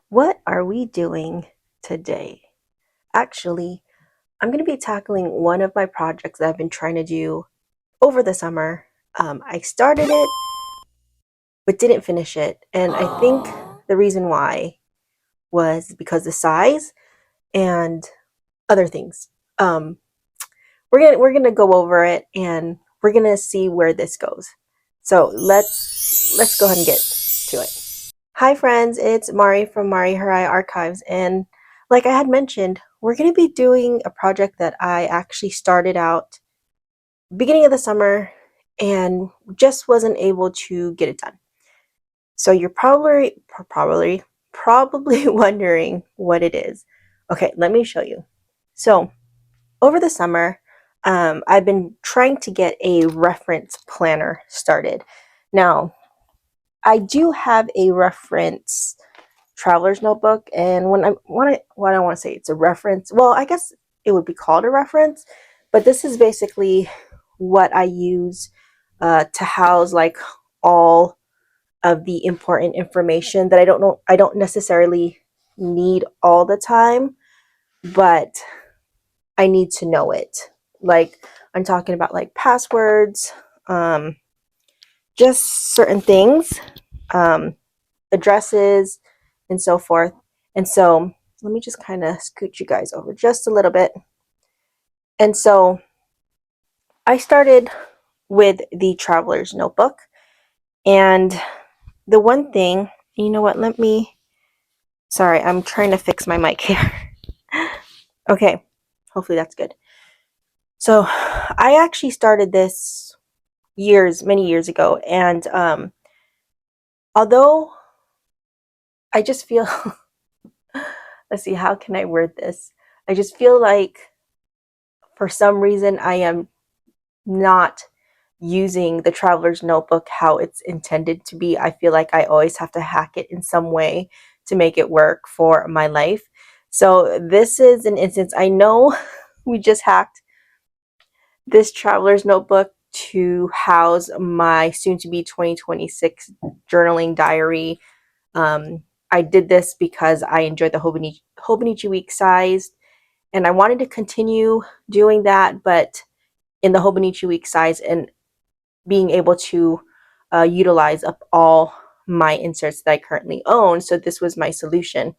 What are we doing today? Actually, I'm going to be tackling one of my projects that I've been trying to do over the summer. I started it, but didn't finish it. And I think the reason why was because the size and other things. Um, we're gonna go over it and we're gonna see where this goes. So let's go ahead and get to it. Hi friends, it's Mari from Mari Harai Archives, and like I had mentioned, we're going to be doing a project that I actually started out beginning of the summer and just wasn't able to get it done. So you're probably wondering what it is. Okay, let me show you. So over the summer, I've been trying to get a reference planner started. Now, I do have a reference traveler's notebook, and when I want to, what I want to say, it's a reference. Well, I guess it would be called a reference, but this is basically what I use to house like all of the important information that I don't necessarily need all the time, but I need to know it. Like I'm talking about like passwords, just certain things, um, addresses, and so forth. And so let me just kind of scoot you guys over just a little bit. And so I started with the traveler's notebook. And the one thing, you know what, sorry, I'm trying to fix my mic here. Okay, hopefully that's good. So I actually started this many years ago. And although I just feel, let's see, how can I word this? I just feel like for some reason I am not using the traveler's notebook how it's intended to be. I feel like I always have to hack it in some way to make it work for my life. So this is an instance. I know we just hacked this traveler's notebook to house my soon to be 2026 journaling diary. I did this because I enjoyed the Hobonichi week size, and I wanted to continue doing that, but in the Hobonichi week size, and being able to utilize up all my inserts that I currently own. So this was my solution.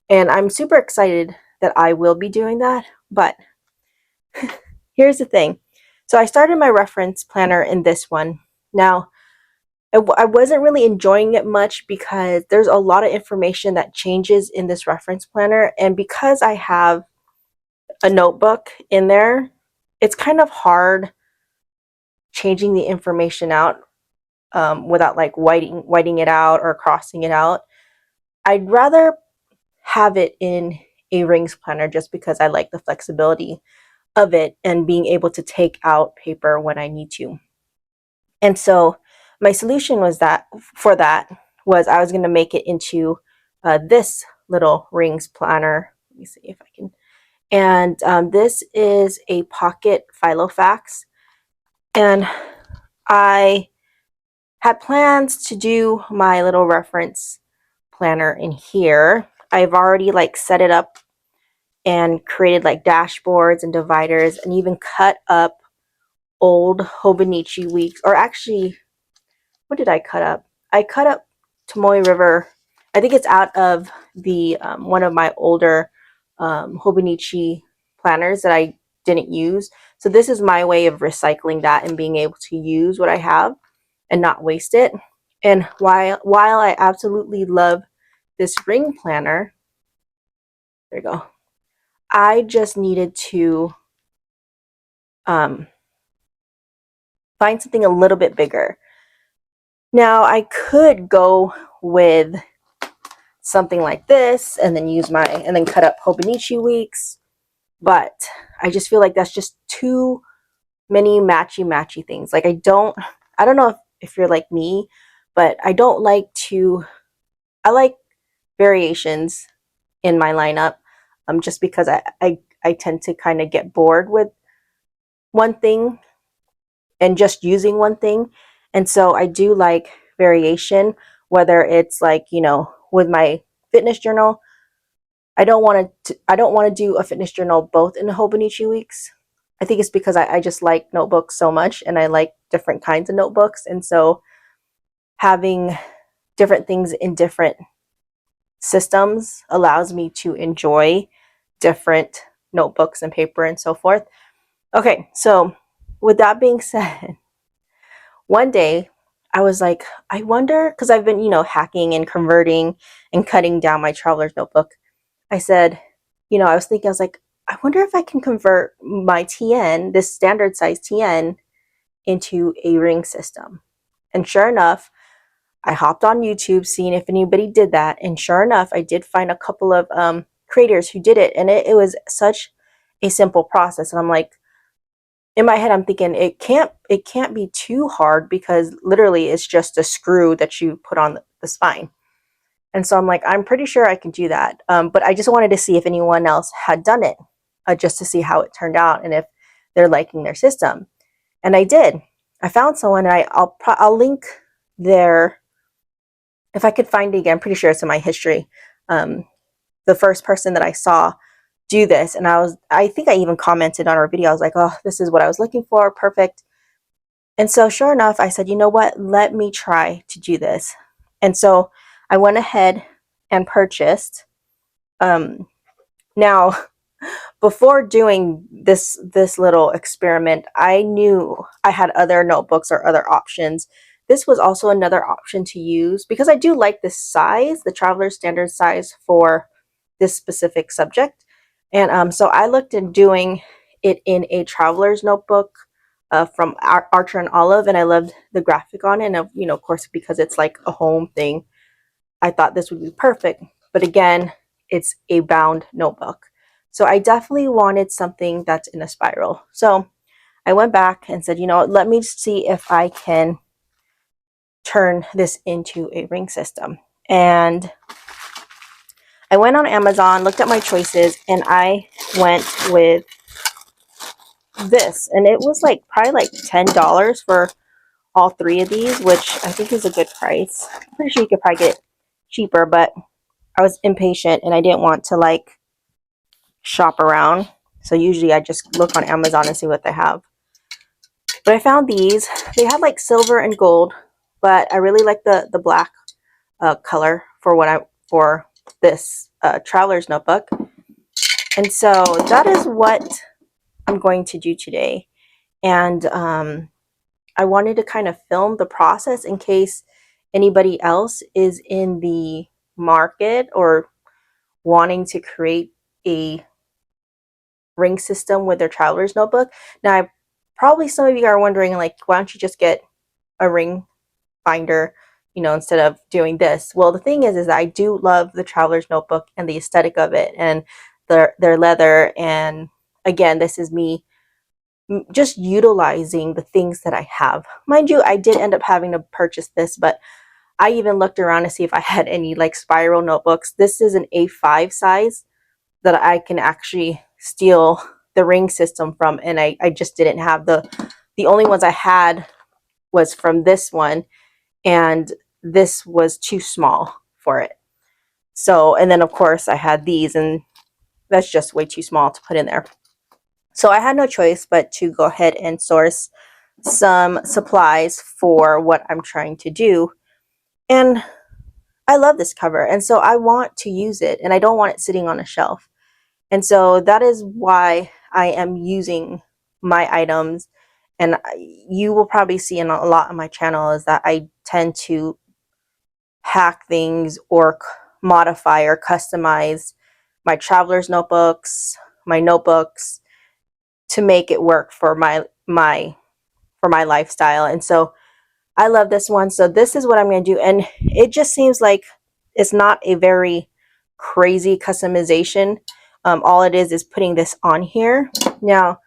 And I'm super excited that I will be doing that. But here's the thing. So I started my reference planner in this one. Now, I wasn't really enjoying it much because there's a lot of information that changes in this reference planner. And because I have a notebook in there, it's kind of hard changing the information out without like whiting it out or crossing it out. I'd rather have it in a rings planner just because I like the flexibility of it and being able to take out paper when I need to. And so my solution was that I was going to make it into this little rings planner. Let me see if I can. And this is a pocket Filofax. And I had plans to do my little reference planner in here. I've already like set it up and created like dashboards and dividers and even cut up old Hobonichi weeks. Or actually, what did I cut up? I cut up Tomoe River. I think it's out of the one of my older Hobonichi planners that I didn't use. So this is my way of recycling that and being able to use what I have and not waste it. And while I absolutely love this ring planner, there you go, I just needed to find something a little bit bigger. Now I could go with something like this and then and then cut up Hobonichi weeks, but I just feel like that's just too many matchy things. Like I don't know if you're like me, but I like variations in my lineup, just because I tend to kind of get bored with one thing and just using one thing. And so I do like variation, whether it's like, with my fitness journal. I don't want to do a fitness journal both in Hobonichi weeks. I think it's because I just like notebooks so much, and I like different kinds of notebooks. And so having different things in different systems allows me to enjoy different notebooks and paper and so forth. Okay, so with that being said, one day I was like, I wonder, because I've been, hacking and converting and cutting down my traveler's notebook. I said, I was thinking, I was like, I wonder if I can convert my TN, this standard size TN, into a ring system. And sure enough, I hopped on YouTube seeing if anybody did that. And sure enough, I did find a couple of creators who did it. And it was such a simple process. And I'm like, in my head, I'm thinking it can't be too hard, because literally it's just a screw that you put on the spine. And so I'm like, I'm pretty sure I can do that. But I just wanted to see if anyone else had done it, just to see how it turned out and if they're liking their system. And I did. I found someone, and I'll link their, if I could find it again, I'm pretty sure it's in my history. The first person that I saw do this, and I think I even commented on our video. I was like, oh, this is what I was looking for. Perfect. And so sure enough, I said, you know what? Let me try to do this. And so I went ahead and purchased. Now, before doing this little experiment, I knew I had other notebooks or other options. This was also another option to use, because I do like this size, the Traveler Standard size for this specific subject. And so I looked at doing it in a traveler's notebook from Archer and Olive, and I loved the graphic on it. And of course, because it's like a home thing, I thought this would be perfect. But again, it's a bound notebook. So I definitely wanted something that's in a spiral. So I went back and said, let me see if I can turn this into a ring system. And I went on Amazon, looked at my choices, and I went with this. And it was probably like $10 for all three of these, which I think is a good price. I'm pretty sure you could probably get cheaper, but I was impatient and I didn't want to shop around. So usually I just look on Amazon and see what they have. But I found these. They had silver and gold, but I really like the black color for this traveler's notebook. And so that is what I'm going to do today. And I wanted to kind of film the process in case anybody else is in the market or wanting to create a ring system with their traveler's notebook. Now, probably some of you are wondering, why don't you just get a ring binder, instead of doing this? Well, the thing is that I do love the traveler's notebook and the aesthetic of it, and their leather. And again, this is me just utilizing the things that I have. Mind you, I did end up having to purchase this, but I even looked around to see if I had any spiral notebooks. This is an A5 size that I can actually steal the ring system from, and I just didn't have the only ones I had was from this one, and this was too small for it. So, and then of course I had these, and that's just way too small to put in there. So I had no choice but to go ahead and source some supplies for what I'm trying to do. And I love this cover, and so I want to use it, and I don't want it sitting on a shelf. And so that is why I am using my items. And you will probably see in a lot of my channel is that I tend to hack things or modify or customize my traveler's notebooks, my notebooks, to make it work for my lifestyle. And so I love this one. So this is what I'm going to do. And it just seems like it's not a very crazy customization. All it is putting this on here. Now,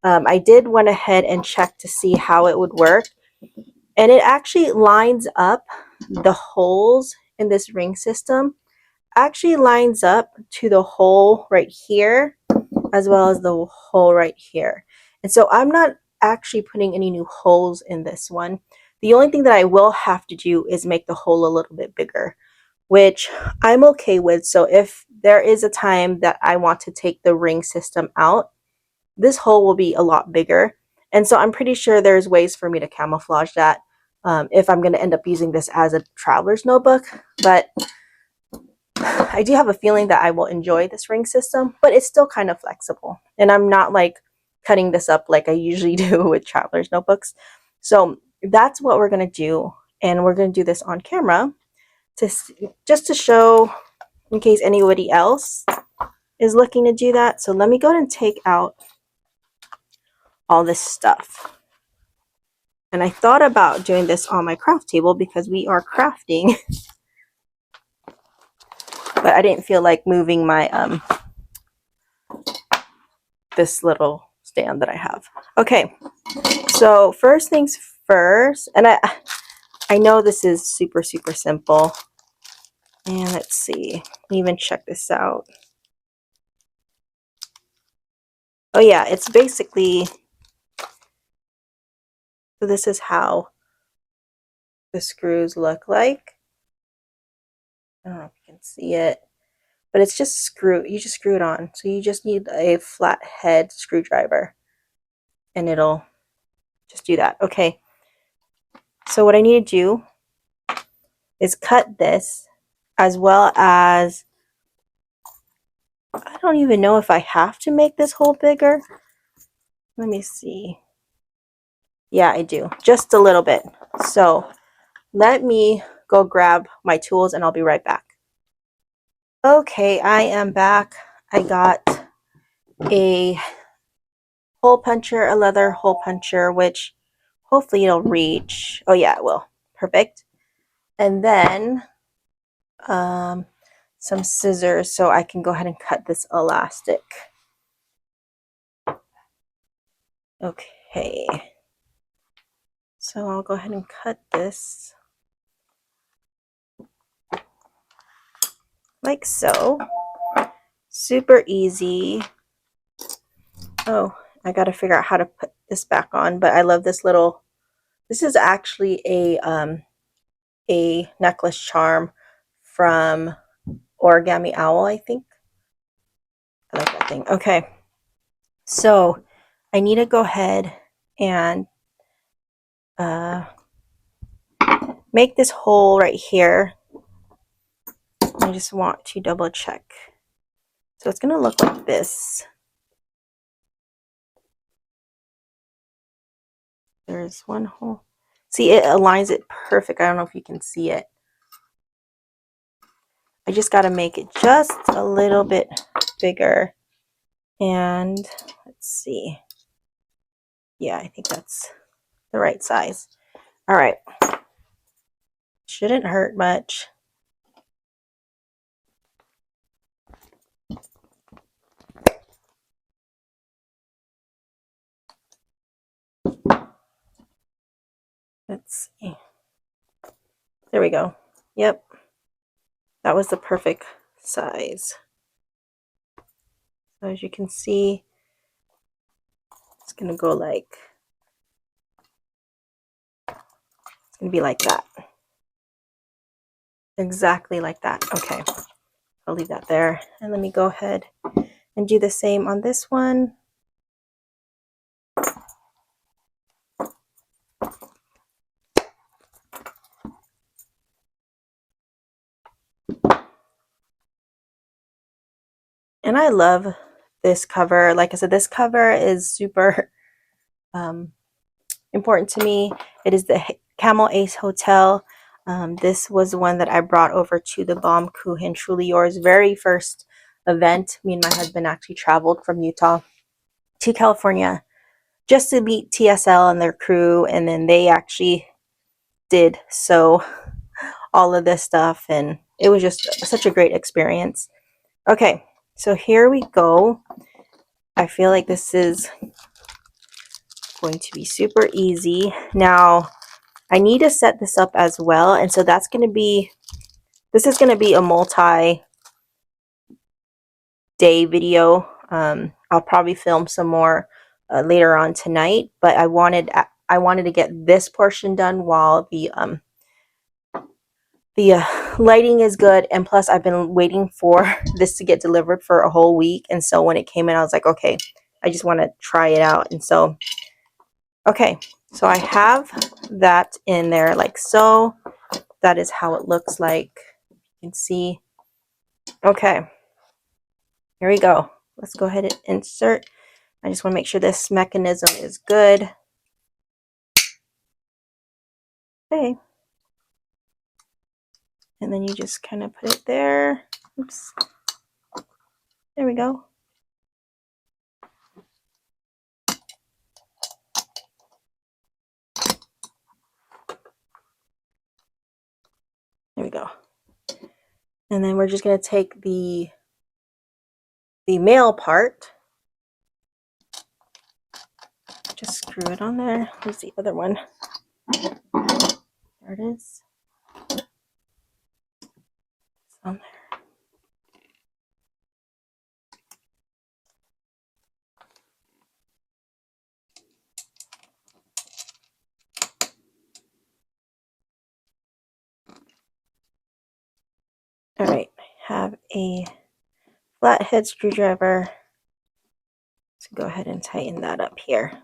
I did went ahead and check to see how it would work. And it actually lines up the holes in this ring system. Actually lines up to the hole right here, as well as the hole right here. And so I'm not actually putting any new holes in this one. The only thing that I will have to do is make the hole a little bit bigger. which I'm okay with. So if there is a time that I want to take the ring system out, this hole will be a lot bigger. And so I'm pretty sure there's ways for me to camouflage that if I'm going to end up using this as a traveler's notebook. But I do have a feeling that I will enjoy this ring system, but it's still kind of flexible. And I'm not like cutting this up like I usually do with traveler's notebooks. So that's what we're going to do. And we're going to do this on camera just to show in case anybody else is looking to do that. So let me go ahead and take out all this stuff. And I thought about doing this on my craft table because we are crafting, but I didn't feel like moving my this little stand that I have. Okay, so first things first, and I know this is super simple. And let's see, even check this out. Oh yeah, it's basically, so this is how the screws look like. I don't know if you can see it, but it's just you just screw it on. So you just need a flat head screwdriver and it'll just do that. Okay, so what I need to do is cut this, as well as, I don't even know if I have to make this hole bigger. Let me see. Yeah, I do, just a little bit. So let me go grab my tools and I'll be right back. Okay, I am back. I got a hole puncher, a leather hole puncher, which hopefully it'll reach. Oh yeah, it will. Perfect. And then some scissors so I can go ahead and cut this elastic. Okay. So I'll go ahead and cut this like so. Super easy. Oh, I got to figure out how to put this back on, but I love this little, this is actually a necklace charm from Origami Owl, I think. I like that thing. Okay. So I need to go ahead and make this hole right here. I just want to double check. So it's going to look like this. There's one hole. See, it aligns it perfect. I don't know if you can see it. I just got to make it just a little bit bigger. And let's see. Yeah, I think that's the right size. All right. Shouldn't hurt much. Let's see. There we go. Yep. That was the perfect size. So as you can see, it's going to go like, it's going to be like that. Exactly like that. Okay. I'll leave that there. And let me go ahead and do the same on this one. And I love this cover. Like I said, this cover is super important to me. It is the Camel Ace Hotel. This was one that I brought over to the Baum Kuchen Truly Yours very first event. Me and my husband actually traveled from Utah to California just to meet TSL and their crew, and then they actually did sew all of this stuff, and it was just such a great experience. Okay, so here we go. I feel like this is going to be super easy. Now I need to set this up as well, and so that's going to be, this is going to be a multi-day video. I'll probably film some more later on tonight, but I wanted to get this portion done while the lighting is good, and plus I've been waiting for this to get delivered for a whole week, and so when it came in I was like, okay, I just want to try it out. And so okay, so I have that in there like so. That is how it looks like. You can see. Okay, here we go. Let's go ahead and insert. I just want to make sure this mechanism is good. Okay, and then you just kind of put it there. Oops, there we go. There we go. And then we're just going to take the male part, just screw it on there. Where's the other one? There it is. It's on there. All right, I have a flathead screwdriver. So go ahead and tighten that up here.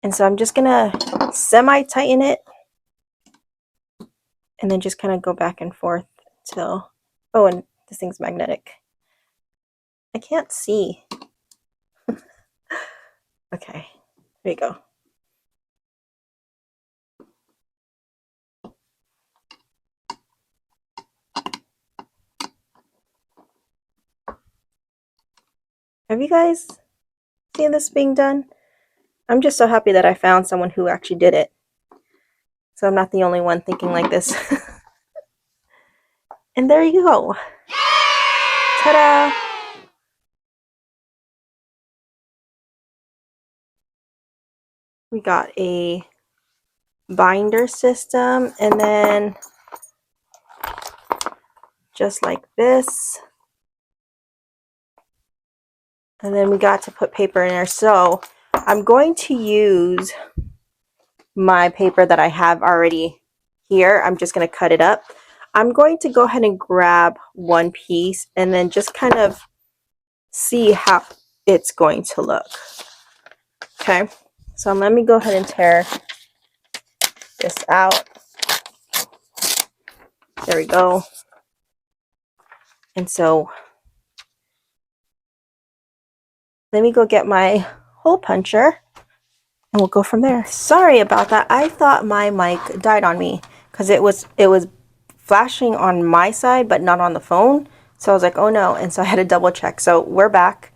And so I'm just gonna semi-tighten it and then just kind of go back and forth till, oh, and this thing's magnetic. I can't see. Okay, there you go. Have you guys seen this being done? I'm just so happy that I found someone who actually did it. So I'm not the only one thinking like this. And there you go. Ta-da! We got a binder system, and then just like this. And then we got to put paper in there. So I'm going to use my paper that I have already here. I'm just going to cut it up. I'm going to go ahead and grab one piece and then just kind of see how it's going to look. Okay, so let me go ahead and tear this out. There we go. And so let me go get my hole puncher and we'll go from there. Sorry about that. I thought my mic died on me because it was flashing on my side but not on the phone. So I was like, oh no. And so I had to double check. So we're back.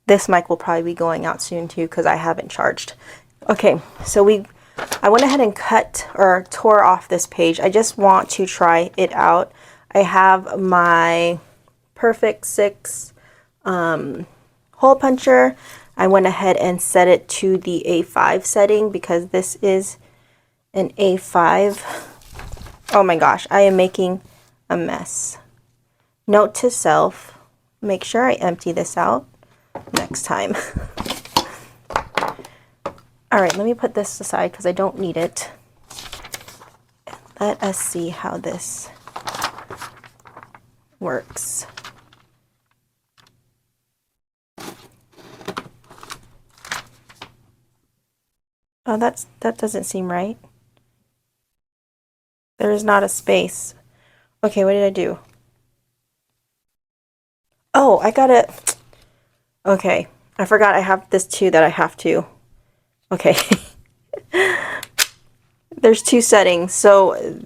This mic will probably be going out soon too because I haven't charged. Okay, so I went ahead and cut or tore off this page. I just want to try it out. I have my Perfect 6 hole puncher. I went ahead and set it to the A5 setting because this is an A5. Oh my gosh, I am making a mess. Note to self, make sure I empty this out next time. All right, let me put this aside because I don't need it. Let us see how this works. Oh, that doesn't seem right. There is not a space. Okay, what did I do? Oh, I got it. Okay, I forgot I have this too that I have to. Okay. There's two settings. So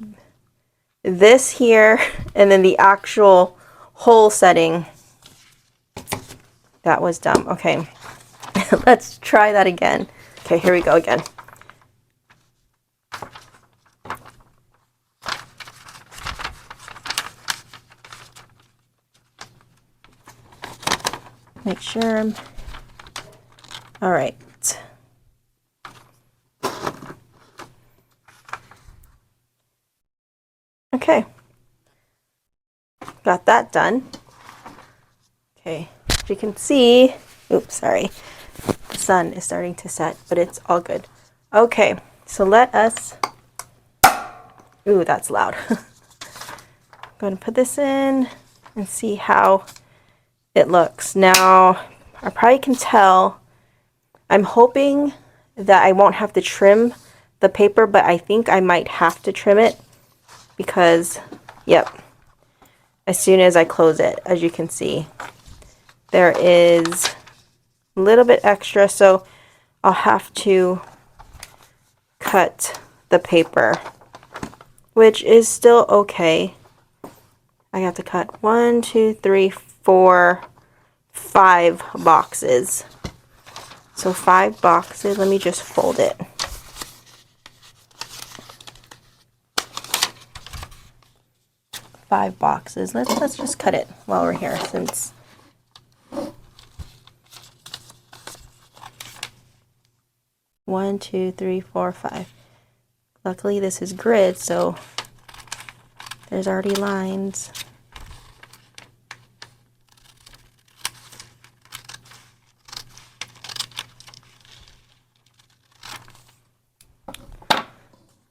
this here and then the actual hole setting. That was dumb. Okay. Let's try that again. Okay, here we go again. Make sure I'm all right. Okay, got that done. Okay, as you can see, oops, sorry, the sun is starting to set, but it's all good. Okay, so let us, ooh, that's loud. I'm going to put this in and see how it looks. Now, I probably can tell, I'm hoping that I won't have to trim the paper, but I think I might have to trim it because, yep, as soon as I close it, as you can see, there is a little bit extra, so I'll have to cut the paper, which is still okay. I have to cut 1, 2, 3, 4, 5 boxes. So 5 boxes. Let me just fold it. Five boxes. Let's just cut it while we're here, since one, two, three, four, 5. Luckily this is grid, so there's already lines.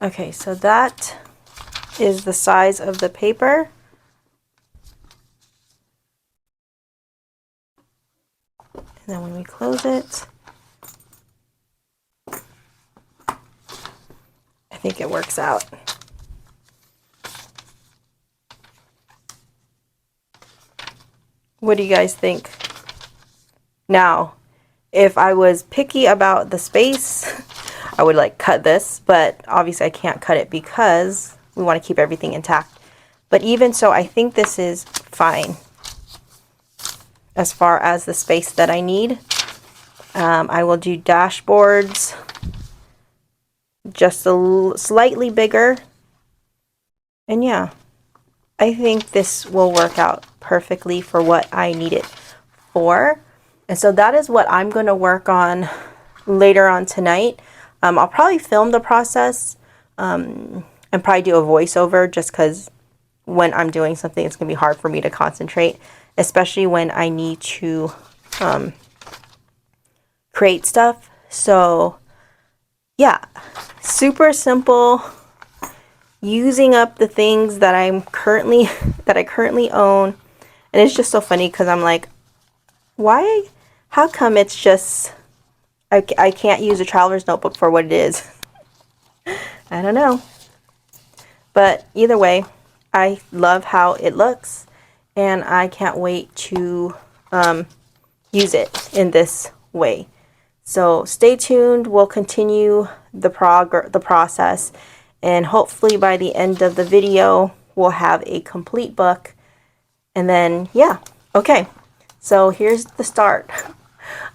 Okay, so that is the size of the paper. And then when we close it, I think it works out. What do you guys think? Now, if I was picky about the space, I would like cut this, but obviously I can't cut it because we want to keep everything intact. But even so, I think this is fine as far as the space that I need. I will do dashboards just slightly bigger. And yeah, I think this will work out perfectly for what I need it for. And so that is what I'm going to work on later on tonight. I'll probably film the process and probably do a voiceover, just because when I'm doing something, it's going to be hard for me to concentrate, especially when I need to create stuff. So yeah, super simple, using up the things that I currently own. And it's just so funny because I'm like, why, how come it's just, I can't use a traveler's notebook for what it is? I don't know. But either way, I love how it looks, and I can't wait to use it in this way. So stay tuned. We'll continue the process, and hopefully by the end of the video, we'll have a complete book. And then, yeah, okay. So here's the start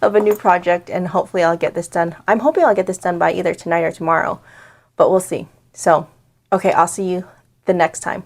of a new project, and hopefully I'll get this done. I'm hoping I'll get this done by either tonight or tomorrow, but we'll see. So, okay, I'll see you the next time.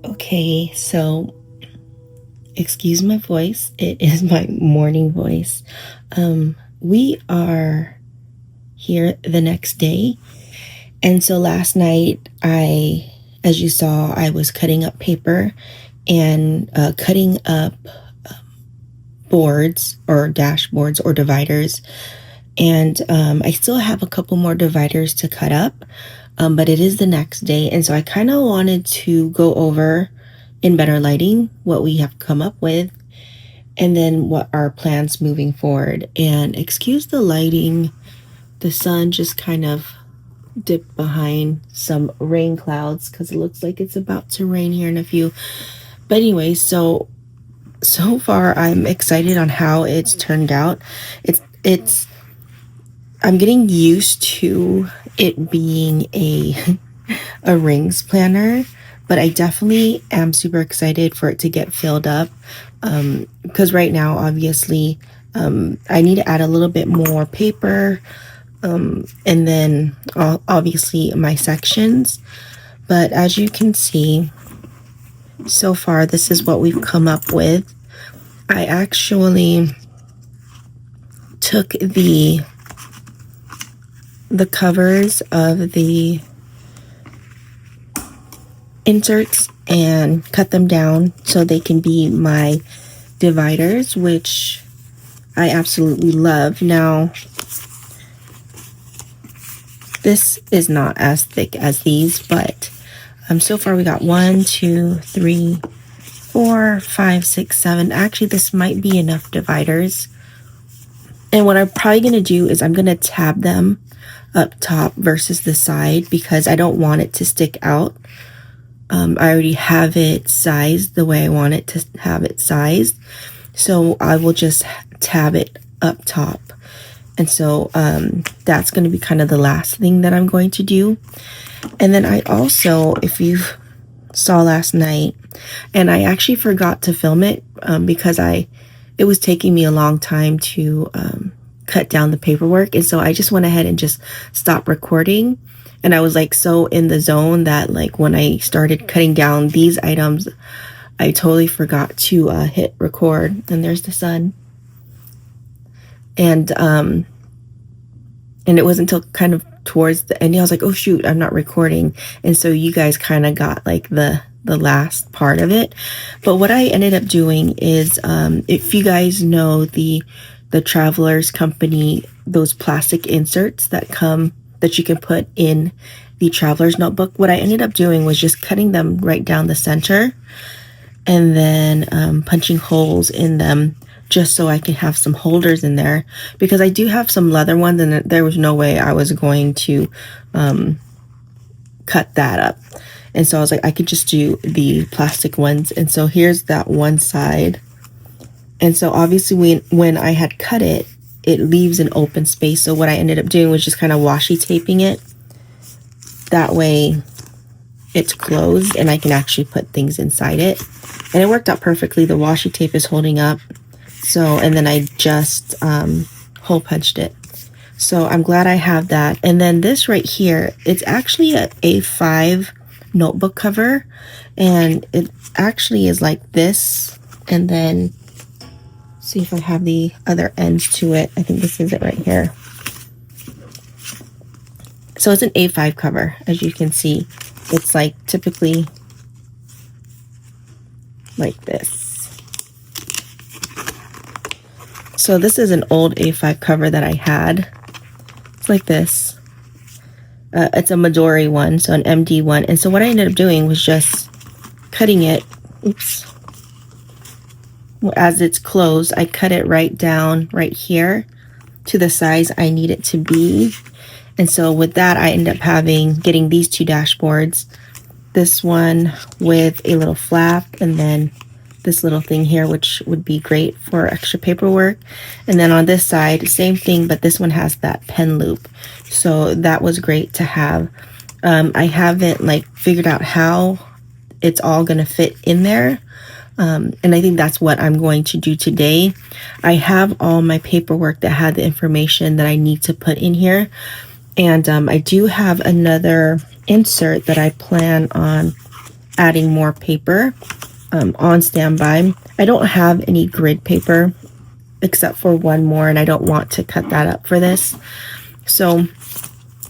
Okay, so excuse my voice. It is my morning voice. We are here the next day. And so last night, as you saw, I was cutting up paper and cutting up boards or dashboards or dividers. And I still have a couple more dividers to cut up, but it is the next day. And so I kind of wanted to go over in better lighting what we have come up with and then what our plans moving forward. And excuse the lighting, the sun just kind of dipped behind some rain clouds because it looks like it's about to rain here in a few. But anyway, so far I'm excited on how it's turned out. It's I'm getting used to it being a rings planner, but I definitely am super excited for it to get filled up, because right now obviously I need to add a little bit more paper, and then obviously my sections. But as you can see, so far this is what we've come up with. I actually took the covers of the inserts and cut them down so they can be my dividers, which I absolutely love. Now, this is not as thick as these, but so far we got 1, 2, 3, 4, 5, 6, 7. Actually, this might be enough dividers. And what I'm probably going to do is I'm going to tab them up top versus the side because I don't want it to stick out. I already have it sized the way I want it to have it sized. So I will just tab it up top. And so that's going to be kind of the last thing that I'm going to do. And then I also, if you saw last night, and I actually forgot to film it because it was taking me a long time to cut down the paperwork. And so I just went ahead and just stopped recording. And I was like so in the zone that like when I started cutting down these items, I totally forgot to hit record. And there's the sun. And it wasn't until kind of towards the end I was like, oh shoot, I'm not recording. And so you guys kind of got like the last part of it. But what I ended up doing is if you guys know the Travelers Company, those plastic inserts that you can put in the Traveler's notebook, what I ended up doing was just cutting them right down the center and then punching holes in them just so I can have some holders in there, because I do have some leather ones and there was no way I was going to cut that up. And so I was like, I could just do the plastic ones. And so here's that one side. And so obviously when I had cut it, it leaves an open space. So what I ended up doing was just kind of washi taping it. That way it's closed and I can actually put things inside it. And it worked out perfectly. The washi tape is holding up. So, and then I just hole punched it. So I'm glad I have that. And then this right here, it's actually a A5 notebook cover. And it actually is like this. And then see if I have the other ends to it. I think this is it right here. So it's an A5 cover, as you can see. It's like typically like this. So this is an old A5 cover that I had. It's like this. It's a Midori one, so an MD one. And so what I ended up doing was just cutting it. Oops. As it's closed, I cut it right down right here to the size I need it to be. And so with that, I end up getting these two dashboards. This one with a little flap and then this little thing here, which would be great for extra paperwork. And then on this side, same thing, but this one has that pen loop. So that was great to have. I haven't like figured out how it's all gonna fit in there. And I think that's what I'm going to do today. I have all my paperwork that had the information that I need to put in here. And I do have another insert that I plan on adding more paper on standby. I don't have any grid paper except for one more, and I don't want to cut that up for this. So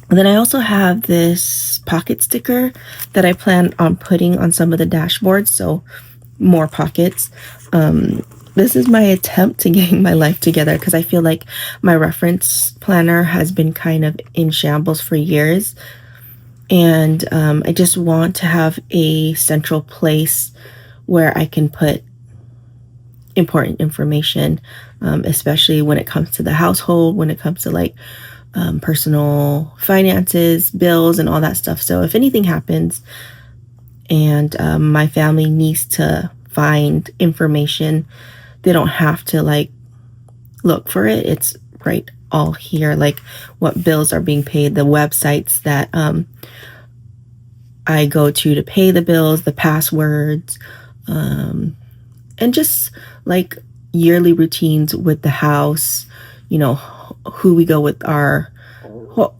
then I also have this pocket sticker that I plan on putting on some of the dashboards, so more pockets. This is my attempt to getting my life together, because I feel like my reference planner has been kind of in shambles for years. And I just want to have a central place where I can put important information, especially when it comes to the household, when it comes to like personal finances, bills, and all that stuff. So if anything happens and my family needs to find information, they don't have to like look for it. It's right all here, like what bills are being paid, the websites that I go to pay the bills, the passwords, and just like yearly routines with the house, you know, who we go with our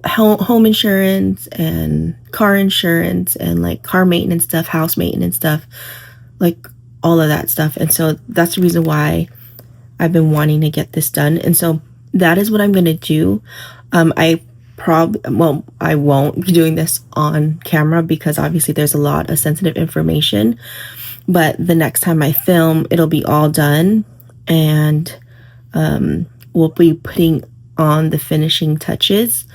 home insurance and car insurance and like car maintenance stuff, house maintenance stuff, like all of that stuff. And so that's the reason why I've been wanting to get this done. And so that is what I'm going to do. I won't be doing this on camera because obviously there's a lot of sensitive information, but the next time I film, it'll be all done, and we'll be putting on the finishing touches.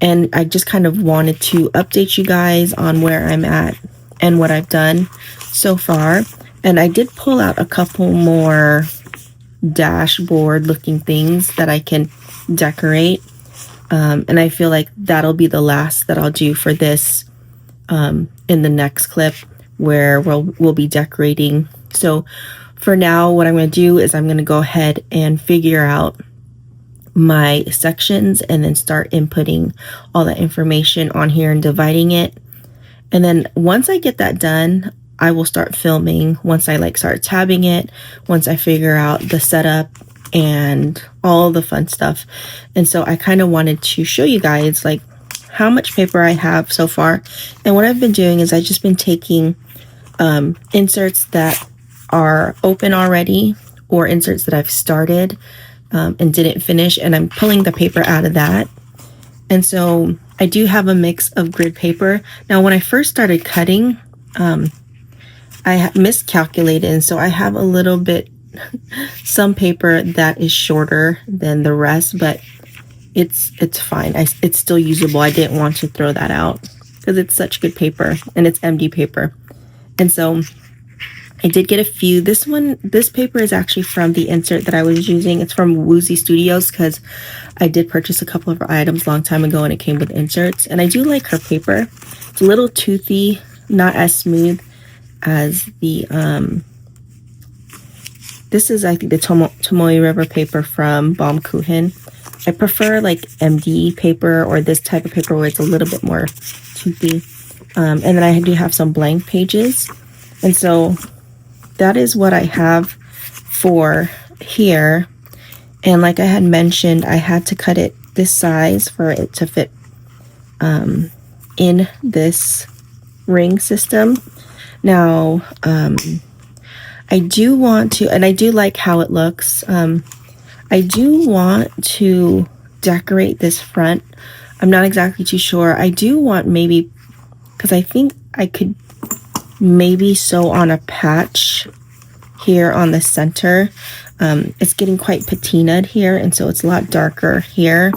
And I just kind of wanted to update you guys on where I'm at and what I've done so far. And I did pull out a couple more dashboard looking things that I can decorate. And I feel like that'll be the last that I'll do for this in the next clip, where we'll be decorating. So for now, what I'm going to do is I'm going to go ahead and figure out my sections and then start inputting all that information on here and dividing it. And then once I get that done, I will start filming once I like start tabbing it, once I figure out the setup and all the fun stuff. And so I kind of wanted to show you guys like how much paper I have so far. And what I've been doing is I've just been taking inserts that are open already, or inserts that I've started and didn't finish, and I'm pulling the paper out of that. And so I do have a mix of grid paper. Now, when I first started cutting, I miscalculated, and so I have a little bit, some paper that is shorter than the rest, but it's fine. It's still usable. I didn't want to throw that out because it's such good paper, and it's MD paper. And so I did get a few. This paper is actually from the insert that I was using. It's from Woozy Studios, because I did purchase a couple of her items a long time ago and it came with inserts. And I do like her paper. It's a little toothy, not as smooth as the, this is, I think, the Tomoe River paper from Baum Kuchen. I prefer like MD paper, or this type of paper where it's a little bit more toothy. And then I do have some blank pages. And so that is what I have for here. And like I had mentioned, I had to cut it this size for it to fit in this ring system. Now, I do want to, and I do like how it looks. I do want to decorate this front. I'm not exactly too sure. I do want maybe, because I think I could maybe sew on a patch here on the center. It's getting quite patinaed here, and so it's a lot darker here.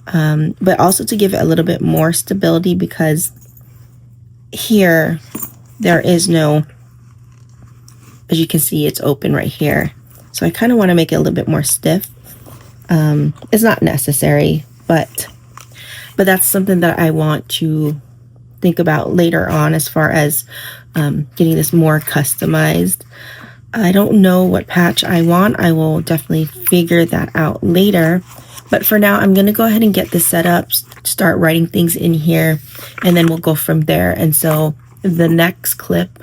But also to give it a little bit more stability, because here there is no, as you can see, it's open right here. So I kind of want to make it a little bit more stiff. It's not necessary, but that's something that I want to think about later on, as far as getting this more customized. I don't know what patch I want. I will definitely figure that out later. But for now, I'm going to go ahead and get this set up, start writing things in here, and then we'll go from there. And so the next clip,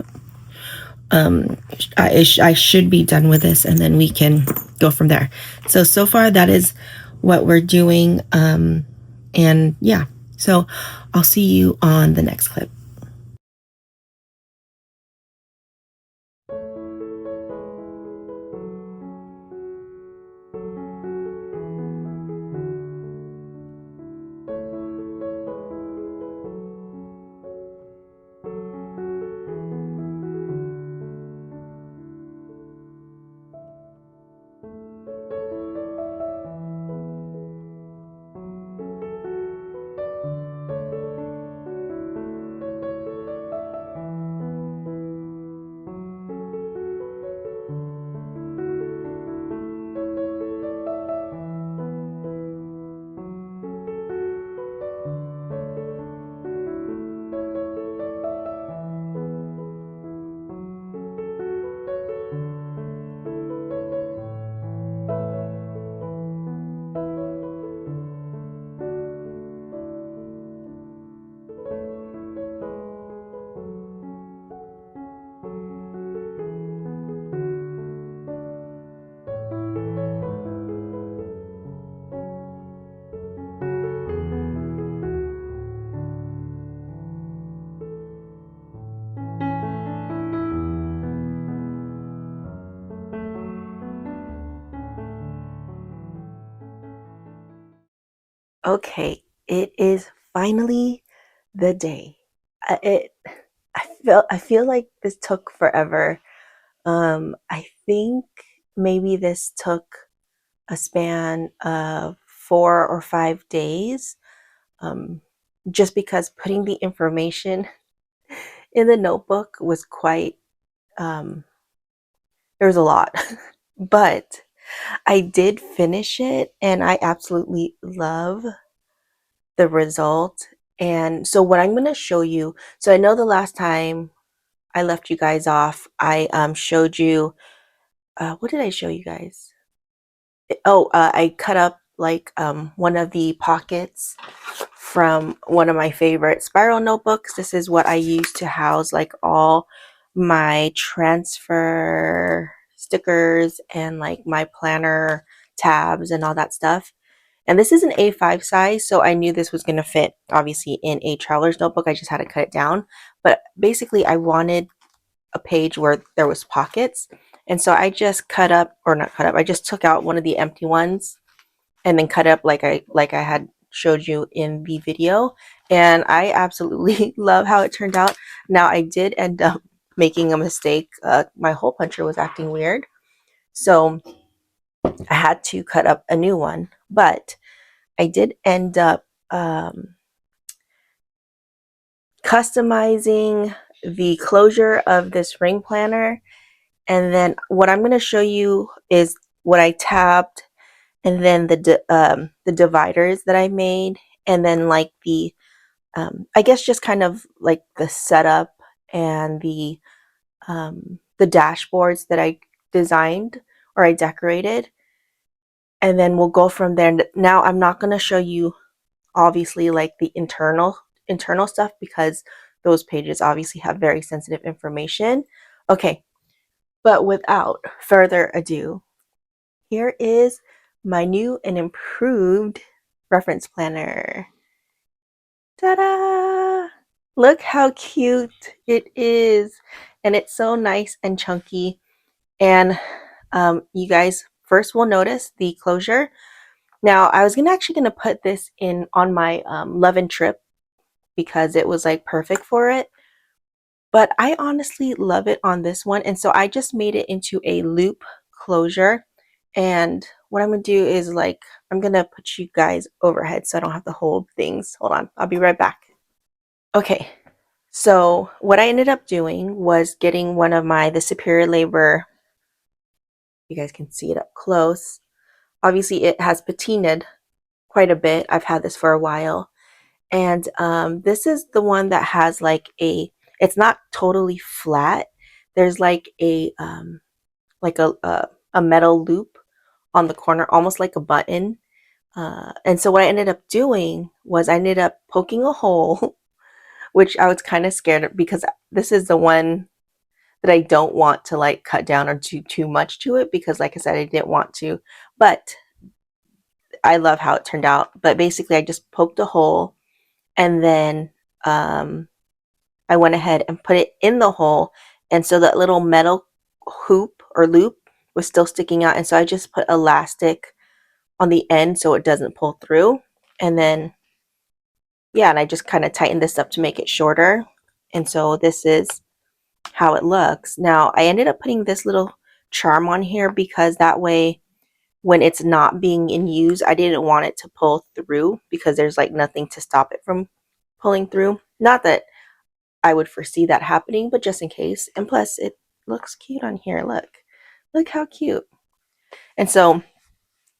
I should be done with this, and then we can go from there. So far, that is what we're doing. And yeah, so I'll see you on the next clip. Okay, it is finally the day. It I feel like this took forever. I think maybe this took a span of 4 or 5 days. Um, just because putting the information in the notebook was quite um, there was a lot, but I did finish it, and I absolutely love the result. And so what I'm going to show you, so I know the last time I left you guys off, I showed you, what did I show you guys? Oh, I cut up like one of the pockets from one of my favorite spiral notebooks. This is what I use to house like all my transfer stickers and like my planner tabs and all that stuff. And this is an A5 size, so I knew this was going to fit obviously in a traveler's notebook. I just had to cut it down. But basically, I wanted a page where there was pockets. And so I just cut up, or not cut up, I just took out one of the empty ones and then cut up like I had showed you in the video. And I absolutely love how it turned out. Now I did end up making a mistake. My hole puncher was acting weird. So I had to cut up a new one. But I did end up customizing the closure of this ring planner. And then what I'm going to show you is what I tabbed, and then the dividers that I made, and then like the I guess just kind of like the setup and the dashboards that I designed or I decorated, and then we'll go from there. Now I'm not going to show you obviously like the internal stuff because those pages obviously have very sensitive information. Okay, but without further ado, here is my new and improved reference planner. Ta-da! Look how cute it is. And it's so nice and chunky. And you guys first will notice the closure. Now, I was actually gonna put this in on my Love and Trip because it was like perfect for it. But I honestly love it on this one. And so I just made it into a loop closure. And what I'm gonna do is like, I'm gonna put you guys overhead so I don't have to hold things. Hold on, I'll be right back. Okay, so what I ended up doing was getting one of the Superior Labor, you guys can see it up close. Obviously it has patinaed quite a bit. I've had this for a while. And this is the one that has like it's not totally flat. There's like a metal loop on the corner, almost like a button. And so what I ended up doing was I ended up poking a hole, which I was kind of scared of because this is the one that I don't want to like cut down or do too much to it because like I said, I didn't want to, but I love how it turned out. But basically I just poked a hole, and then I went ahead and put it in the hole. And so that little metal hoop or loop was still sticking out. And so I just put elastic on the end so it doesn't pull through. And then, yeah, and I just kind of tightened this up to make it shorter. And so this is how it looks. Now, I ended up putting this little charm on here because that way, when it's not being in use, I didn't want it to pull through because there's like nothing to stop it from pulling through. Not that I would foresee that happening, but just in case. And plus, it looks cute on here. Look how cute. And so,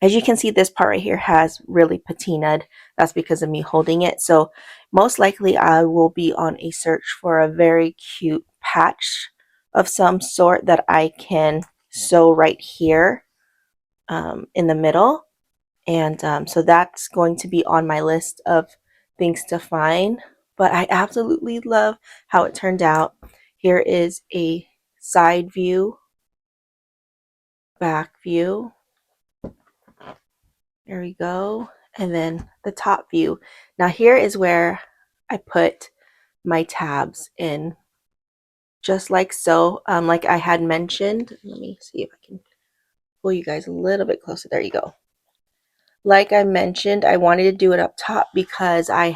as you can see, this part right here has really patinaed. That's because of me holding it. So, most likely, I will be on a search for a very cute patch of some sort that I can sew right here in the middle. And so that's going to be on my list of things to find. But I absolutely love how it turned out. Here is a side view, back view. There we go. And then the top view. Now here is where I put my tabs in, just like so. Like I had mentioned, let me see if I can pull you guys a little bit closer. There you go. Like I mentioned, I wanted to do it up top because I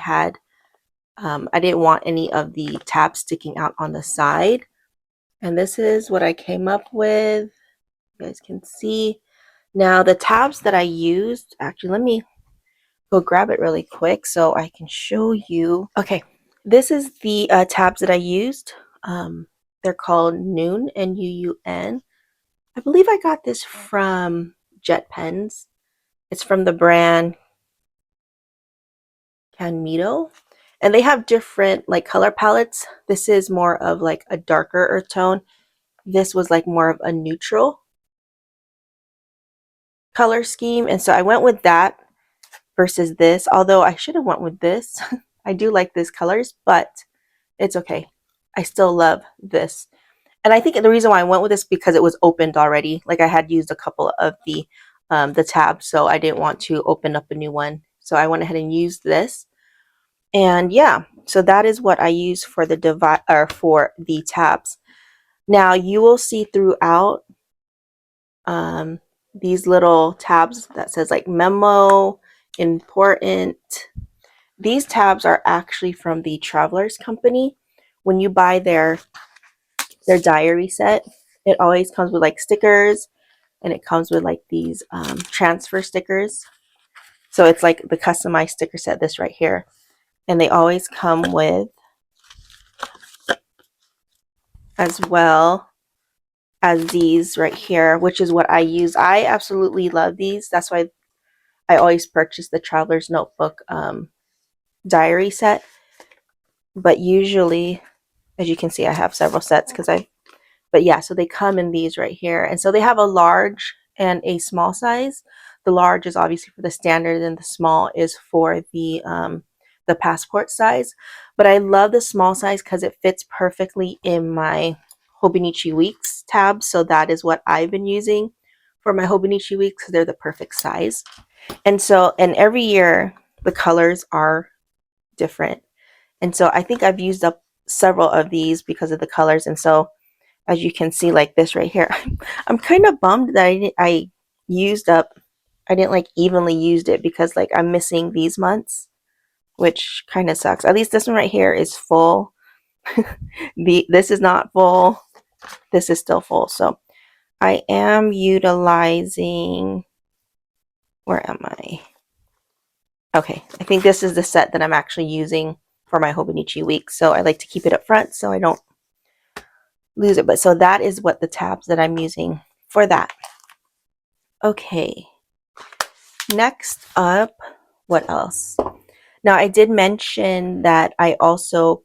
didn't want any of the tabs sticking out on the side. And this is what I came up with. You guys can see. Now the tabs that I used, actually, let me go grab it really quick so I can show you. Okay, this is the tabs that I used. They're called Noon, N-U-U-N. I believe I got this from Jetpens. It's from the brand Canmito. And they have different like color palettes. This is more of like a darker earth tone. This was like more of a neutral color scheme. And so I went with that versus this. Although I should have went with this. I do like these colors, but it's okay. I still love this. And I think the reason why I went with this because it was opened already. Like I had used a couple of the tabs, so I didn't want to open up a new one. So I went ahead and used this. And yeah, so that is what I use for the for the tabs. Now you will see throughout these little tabs that says like memo, important. These tabs are actually from the Travelers Company. When you buy their diary set, it always comes with like stickers, and it comes with like these transfer stickers. So it's like the customized sticker set, this right here. And they always come with as well as these right here, which is what I use. I absolutely love these. That's why I always purchase the Traveler's Notebook diary set. But usually, as you can see, I have several sets but yeah, so they come in these right here. And so they have a large and a small size. The large is obviously for the standard and the small is for the passport size. But I love the small size because it fits perfectly in my Hobonichi Weeks tabs. So that is what I've been using for my Hobonichi Weeks because they're the perfect size. And every year the colors are different. And so I think I've used up several of these because of the colors. And so as you can see, like this right here, I'm kind of bummed that I used up, I didn't like evenly used it because like I'm missing these months, which kind of sucks. At least this one right here is full. This is not full. This is still full. So I am utilizing, where am I? Okay, I think this is the set that I'm actually using for my Hobonichi week. So I like to keep it up front so I don't lose it. But so that is what the tabs that I'm using for that. Okay, next up, what else? Now I did mention that I also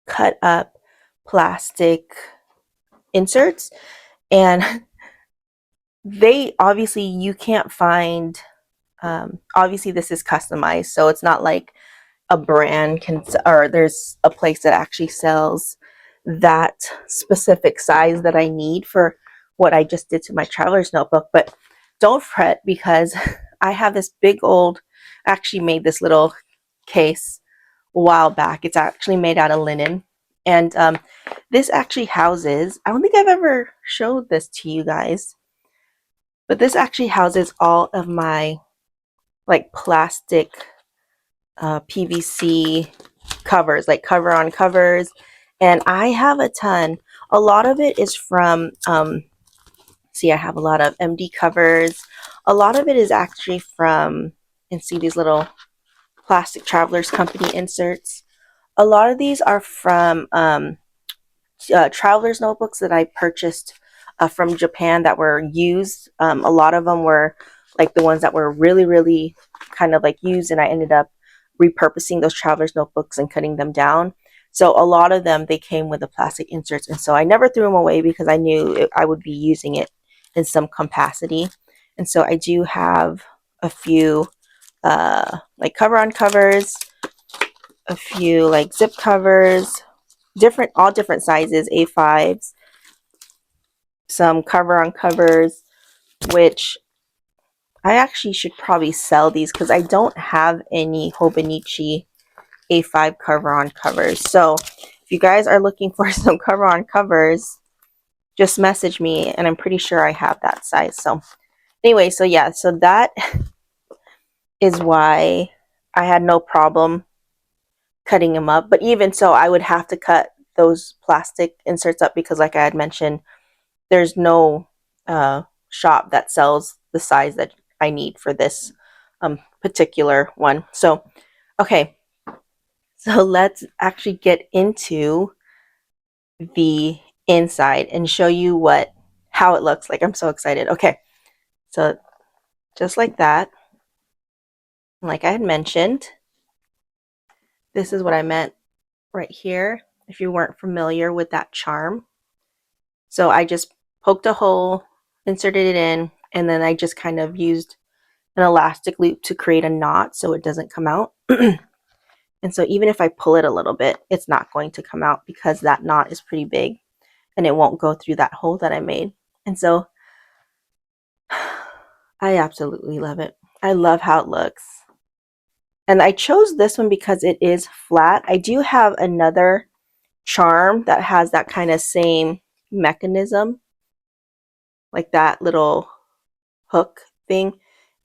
cut up plastic inserts, and they obviously you can't find obviously this is customized, so it's not like a brand can, or there's a place that actually sells that specific size that I need for what I just did to my traveler's notebook. But don't fret because I have this big old, actually made this little case a while back. It's actually made out of linen. And this actually houses, I don't think I've ever showed this to you guys, but this actually houses all of my like plastic PVC covers, like cover on covers. And I have a ton. A lot of it is from, see, I have a lot of MD covers. A lot of it is actually from, and see these little plastic Travelers Company inserts. A lot of these are from Travelers notebooks that I purchased from Japan that were used. A lot of them were like the ones that were really, really kind of like used, and I ended up repurposing those Travelers notebooks and cutting them down. So a lot of them, they came with the plastic inserts, and so I never threw them away because I knew I would be using it in some capacity. And so I do have a few like cover on covers, a few like zip covers, all different sizes, A5s, some cover on covers, which I actually should probably sell these because I don't have any Hobonichi A5 cover on covers. So if you guys are looking for some cover on covers, just message me, and I'm pretty sure I have that size. So Anyway, so yeah, so that is why I had no problem cutting them up. But even so, I would have to cut those plastic inserts up because, like I had mentioned, there's no shop that sells the size that I need for this particular one. So, okay, so let's actually get into the inside and show you how it looks like. I'm so excited. Okay, so just like that, like I had mentioned, this is what I meant right here, if you weren't familiar with that charm. So I just poked a hole, inserted it in, and then I just kind of used an elastic loop to create a knot so it doesn't come out. And so even if I pull it a little bit, it's not going to come out because that knot is pretty big and it won't go through that hole that I made. And so I absolutely love it. I love how it looks. And I chose this one because it is flat. I do have another charm that has that kind of same mechanism, like that little hook thing.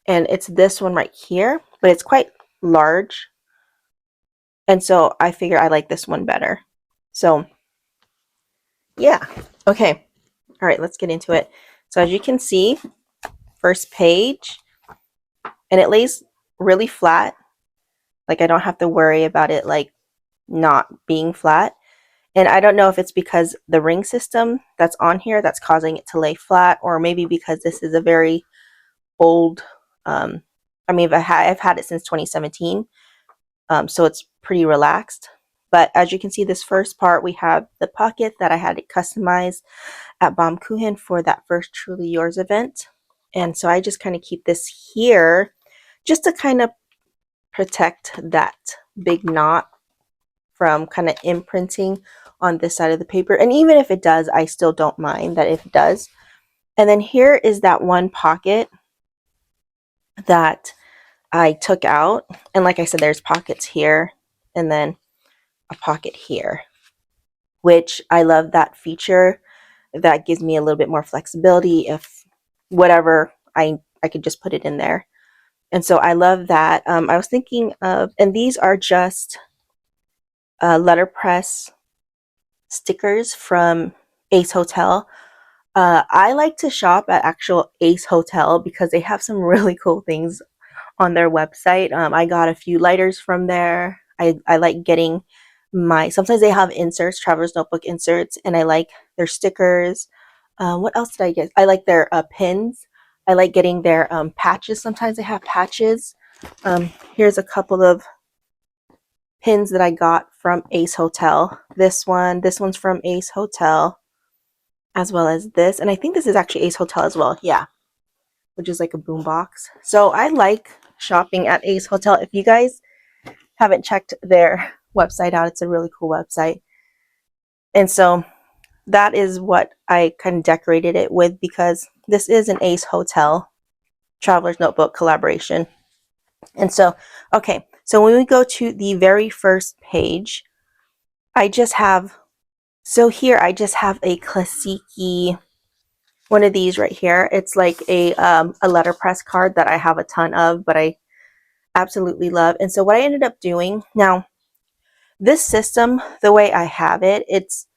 And it's this one right here, but it's quite large. And so I figure I like this one better. So yeah, okay. All right, let's get into it. So as you can see, first page, and it lays really flat. Like I don't have to worry about it like not being flat. And I don't know if it's because the ring system that's on here that's causing it to lay flat, or maybe because this is a very old, I mean, I've had it since 2017, so it's pretty relaxed. But as you can see, this first part, we have the pocket that I had it customized at Baum Kuchen for that first Truly Yours event. And so I just kind of keep this here just to kind of protect that big knot from kind of imprinting on this side of the paper. And even if it does, I still don't mind that if it does. And then here is that one pocket that I took out. And like I said, there's pockets here and then a pocket here, which I love that feature. That gives me a little bit more flexibility if whatever I could just put it in there. And so I love that. I was thinking of, and these are just letterpress stickers from Ace Hotel. I like to shop at actual Ace Hotel because they have some really cool things on their website. I got a few lighters from there. I like getting sometimes they have inserts, traveler's notebook inserts, and I like their stickers. What else did I get? I like their pins. I like getting their patches. Sometimes they have patches. Here's a couple of pins that I got from Ace Hotel. This one's from Ace Hotel, as well as this. And I think this is actually Ace Hotel as well. Yeah, which is like a boombox. So I like shopping at Ace Hotel. If you guys haven't checked their website out, it's a really cool website. And so that is what I kind of decorated it with because this is an Ace Hotel Traveler's Notebook collaboration. And so, okay, so when we go to the very first page, I just have, so here I just have a classic one of these right here. It's like a letterpress card that I have a ton of, but I absolutely love. And so what I ended up doing, now this system, the way I have it, it's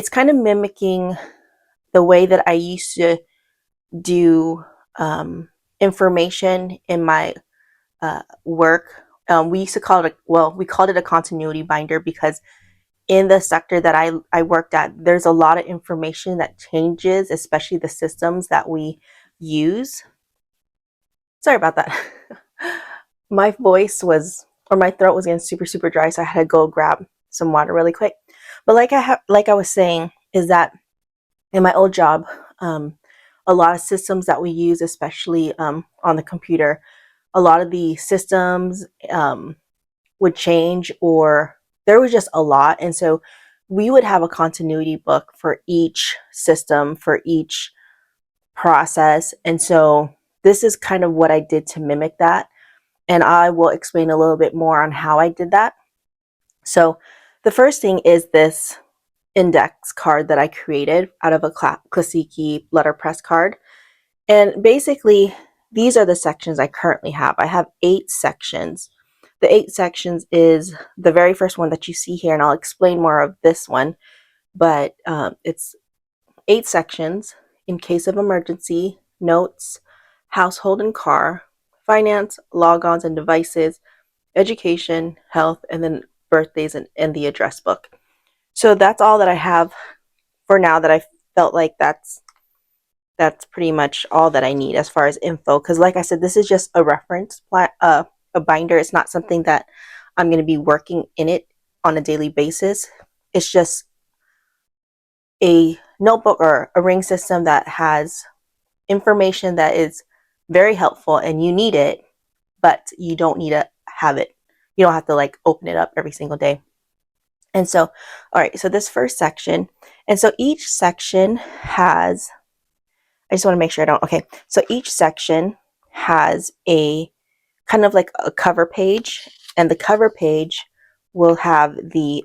kind of mimicking the way that I used to do information in my work. We used to call it, we called it a continuity binder because in the sector that I worked at, there's a lot of information that changes, especially the systems that we use. Sorry about that. My voice was, or my throat was getting super, super dry, so I had to go grab some water really quick. But like I was saying, is that in my old job, a lot of systems that we use, especially on the computer, a lot of the systems would change, or there was just a lot. And so we would have a continuity book for each system, for each process. And so this is kind of what I did to mimic that. And I will explain a little bit more on how I did that. So the first thing is this index card that I created out of a Klasiki letterpress card. And basically, these are the sections I currently have. I have 8 sections. The 8 sections is the very first one that you see here, and I'll explain more of this one, but it's 8 sections: in case of emergency, notes, household and car, finance, logons and devices, education, health, and then birthdays and the address book. So that's all that I have for now. That I felt like that's pretty much all that I need as far as info. Because like I said, this is just a reference, a binder. It's not something that I'm going to be working in it on a daily basis. It's just a notebook or a ring system that has information that is very helpful, and you need it, but you don't need to have it. You don't have to like open it up every single day. And so, all right, so this first section, and so each section has, I just want to make sure I don't, okay, so each section has a kind of like a cover page, and the cover page will have the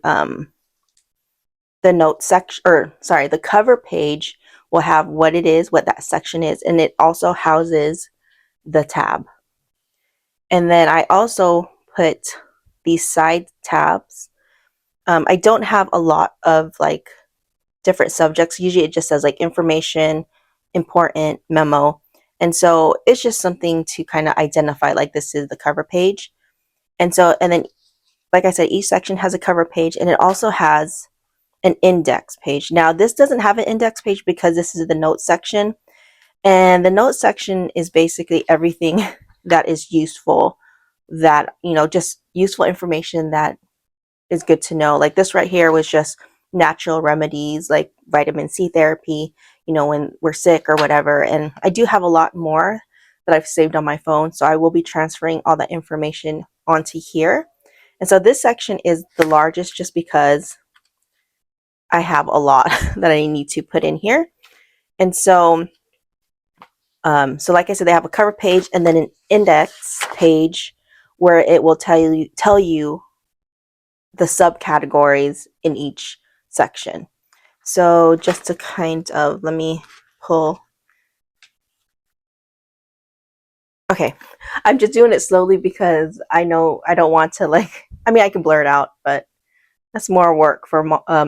note section, or sorry, the cover page will have what it is, what that section is, and it also houses the tab. And then I also put these side tabs. I don't have a lot of like different subjects. Usually it just says like information, important, memo. And so it's just something to kind of identify, like this is the cover page. And so, and then, like I said, each section has a cover page, and it also has an index page. Now, this doesn't have an index page because this is the notes section. And the notes section is basically everything that is useful, that, you know, just useful information that is good to know. Like this right here was just natural remedies like vitamin C therapy, you know, when we're sick or whatever. And I do have a lot more that I've saved on my phone, so I will be transferring all that information onto here. And so this section is the largest just because I have a lot that I need to put in here. And so so like I said, they have a cover page and then an index page where it will tell you the subcategories in each section. So just to kind of, let me pull. Okay, I'm just doing it slowly because I know I don't want to like, I mean, I can blur it out, but that's more work for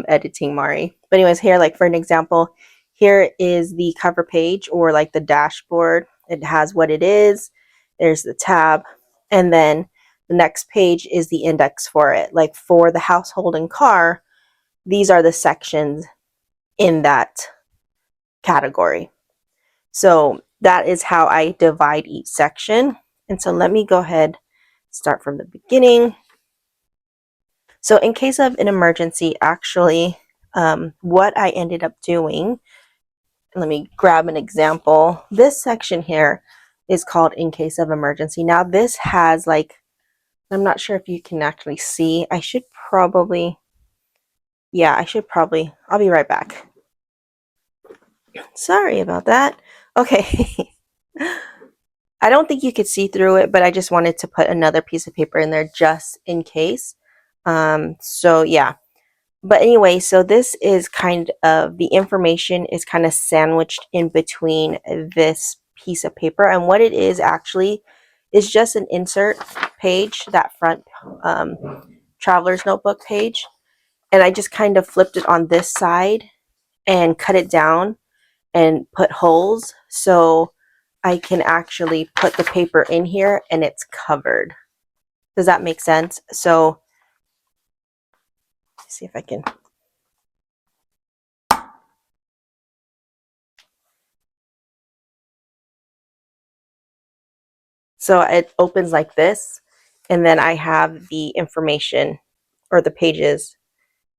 editing, Mari. But anyways, here, like for an example, here is the cover page, or like the dashboard. It has what it is. There's the tab. And then the next page is the index for it. Like for the household and car, these are the sections in that category. So that is how I divide each section. And so let me go ahead, start from the beginning. So in case of an emergency, actually, what I ended up doing, let me grab an example. This section here is called in case of emergency. Now this has like, I'm not sure if you can actually see. I should probably, yeah, I'll be right back. Sorry about that. Okay. I don't think you could see through it, but I just wanted to put another piece of paper in there just in case. So yeah. But anyway, so this is kind of, the information is kind of sandwiched in between this piece of paper. And what it is actually is just an insert page, that front traveler's notebook page. And I just kind of flipped it on this side and cut it down and put holes so I can actually put the paper in here and it's covered. Does that make sense? So let's see if I can. So it opens like this, and then I have the information or the pages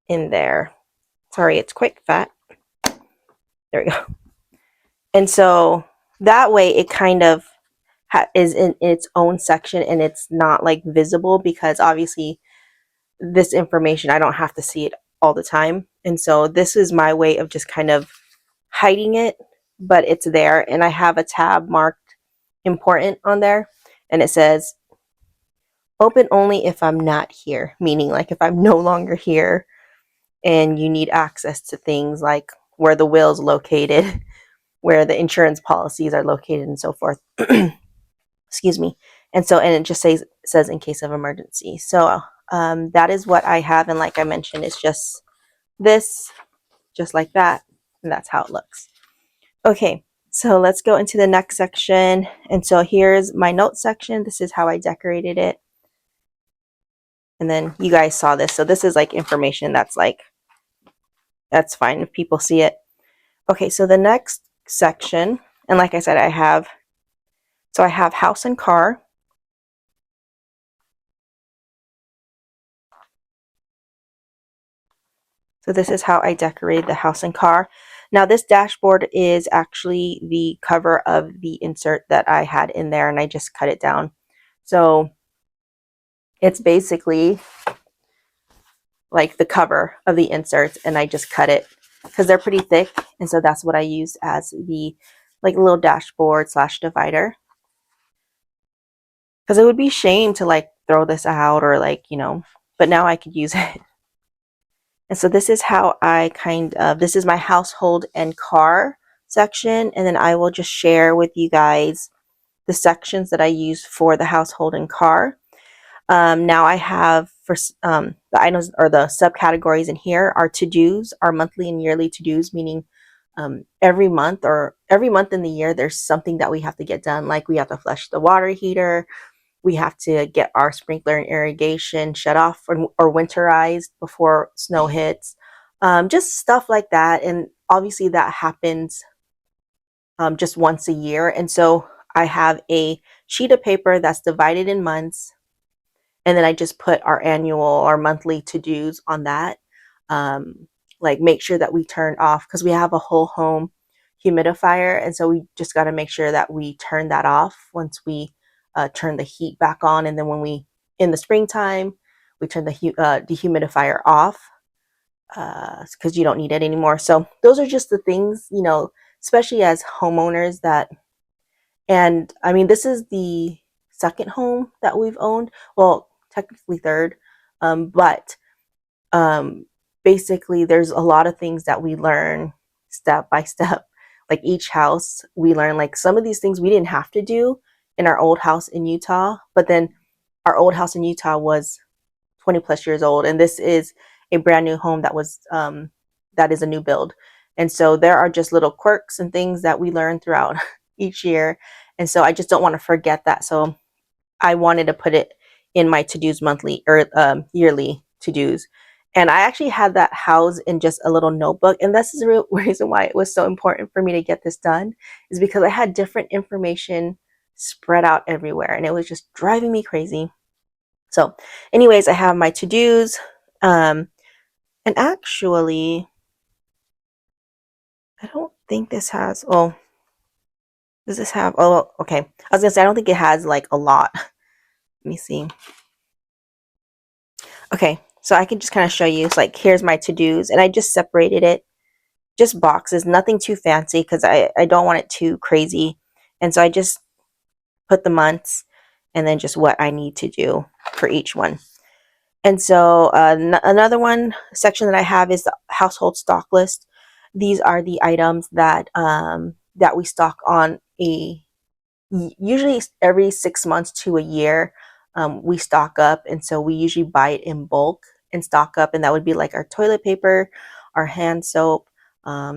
in there. Sorry, it's quick fat. There we go. And so that way it kind of is in its own section, and it's not like visible because obviously this information, I don't have to see it all the time. And so this is my way of just kind of hiding it, but it's there. And I have a tab marked important on there, and it says open only if I'm not here, meaning like if I'm no longer here and you need access to things like where the will's located, where the insurance policies are located and so forth. Excuse me. And it just says in case of emergency. So that is what I have. And like I mentioned, it's just this, just like that. And that's how it looks. Okay, so let's go into the next section. And so here's my notes section. This is how I decorated it. And then you guys saw this. So this is like information that's fine if people see it. Okay, so the next section, and like I said, I have house and car. So this is how I decorated the house and car. Now this dashboard is actually the cover of the insert that I had in there, and I just cut it down. So it's basically like the cover of the inserts, and I just cut it because they're pretty thick, and so that's what I used as the like little dashboard / divider. Because it would be shame to like throw this out or like, but now I could use it. And so this is how this is my household and car section, and then I will just share with you guys the sections that I use for the household and car. Now I have for the items or the subcategories in here are to-dos, our monthly and yearly to-dos, meaning every month in the year there's something that we have to get done, like we have to flush the water heater, we have to get our sprinkler and irrigation shut off or winterized before snow hits, just stuff like that. And obviously that happens just once a year. And so I have a sheet of paper that's divided in months, and then I just put our annual or monthly to-dos on that. Like make sure that we turn off, because we have a whole home humidifier, and so we just got to make sure that we turn that off once we turn the heat back on. And then when in the springtime, we turn the dehumidifier off because you don't need it anymore. So those are just the things, especially as homeowners and I mean, this is the second home that we've owned. Well, technically third, but basically there's a lot of things that we learn step by step. Like each house, we learn like some of these things we didn't have to do in our old house in Utah, but then our old house in Utah was 20 plus years old, and this is a brand new home that is a new build. And so there are just little quirks and things that we learn throughout each year, and so I just don't want to forget that. So I wanted to put it in my to-dos monthly or yearly to-dos. And I actually had that housed in just a little notebook. And this is the real reason why it was so important for me to get this done, is because I had different information spread out everywhere, and it was just driving me crazy. So anyways, I have my to-dos. And actually, I don't think this has, oh, does this have, oh, okay. I was gonna say, I don't think it has like a lot. Let me see. Okay, so I can just kind of show you. It's like, here's my to-dos, and I just separated it, just boxes, nothing too fancy because I don't want it too crazy. And so I just put the months and then just what I need to do for each one. And so another section that I have is the household stock list. These are the items that that we stock on usually every 6 months to a year. We stock up, and so we usually buy it in bulk and stock up, and that would be like our toilet paper, our hand soap,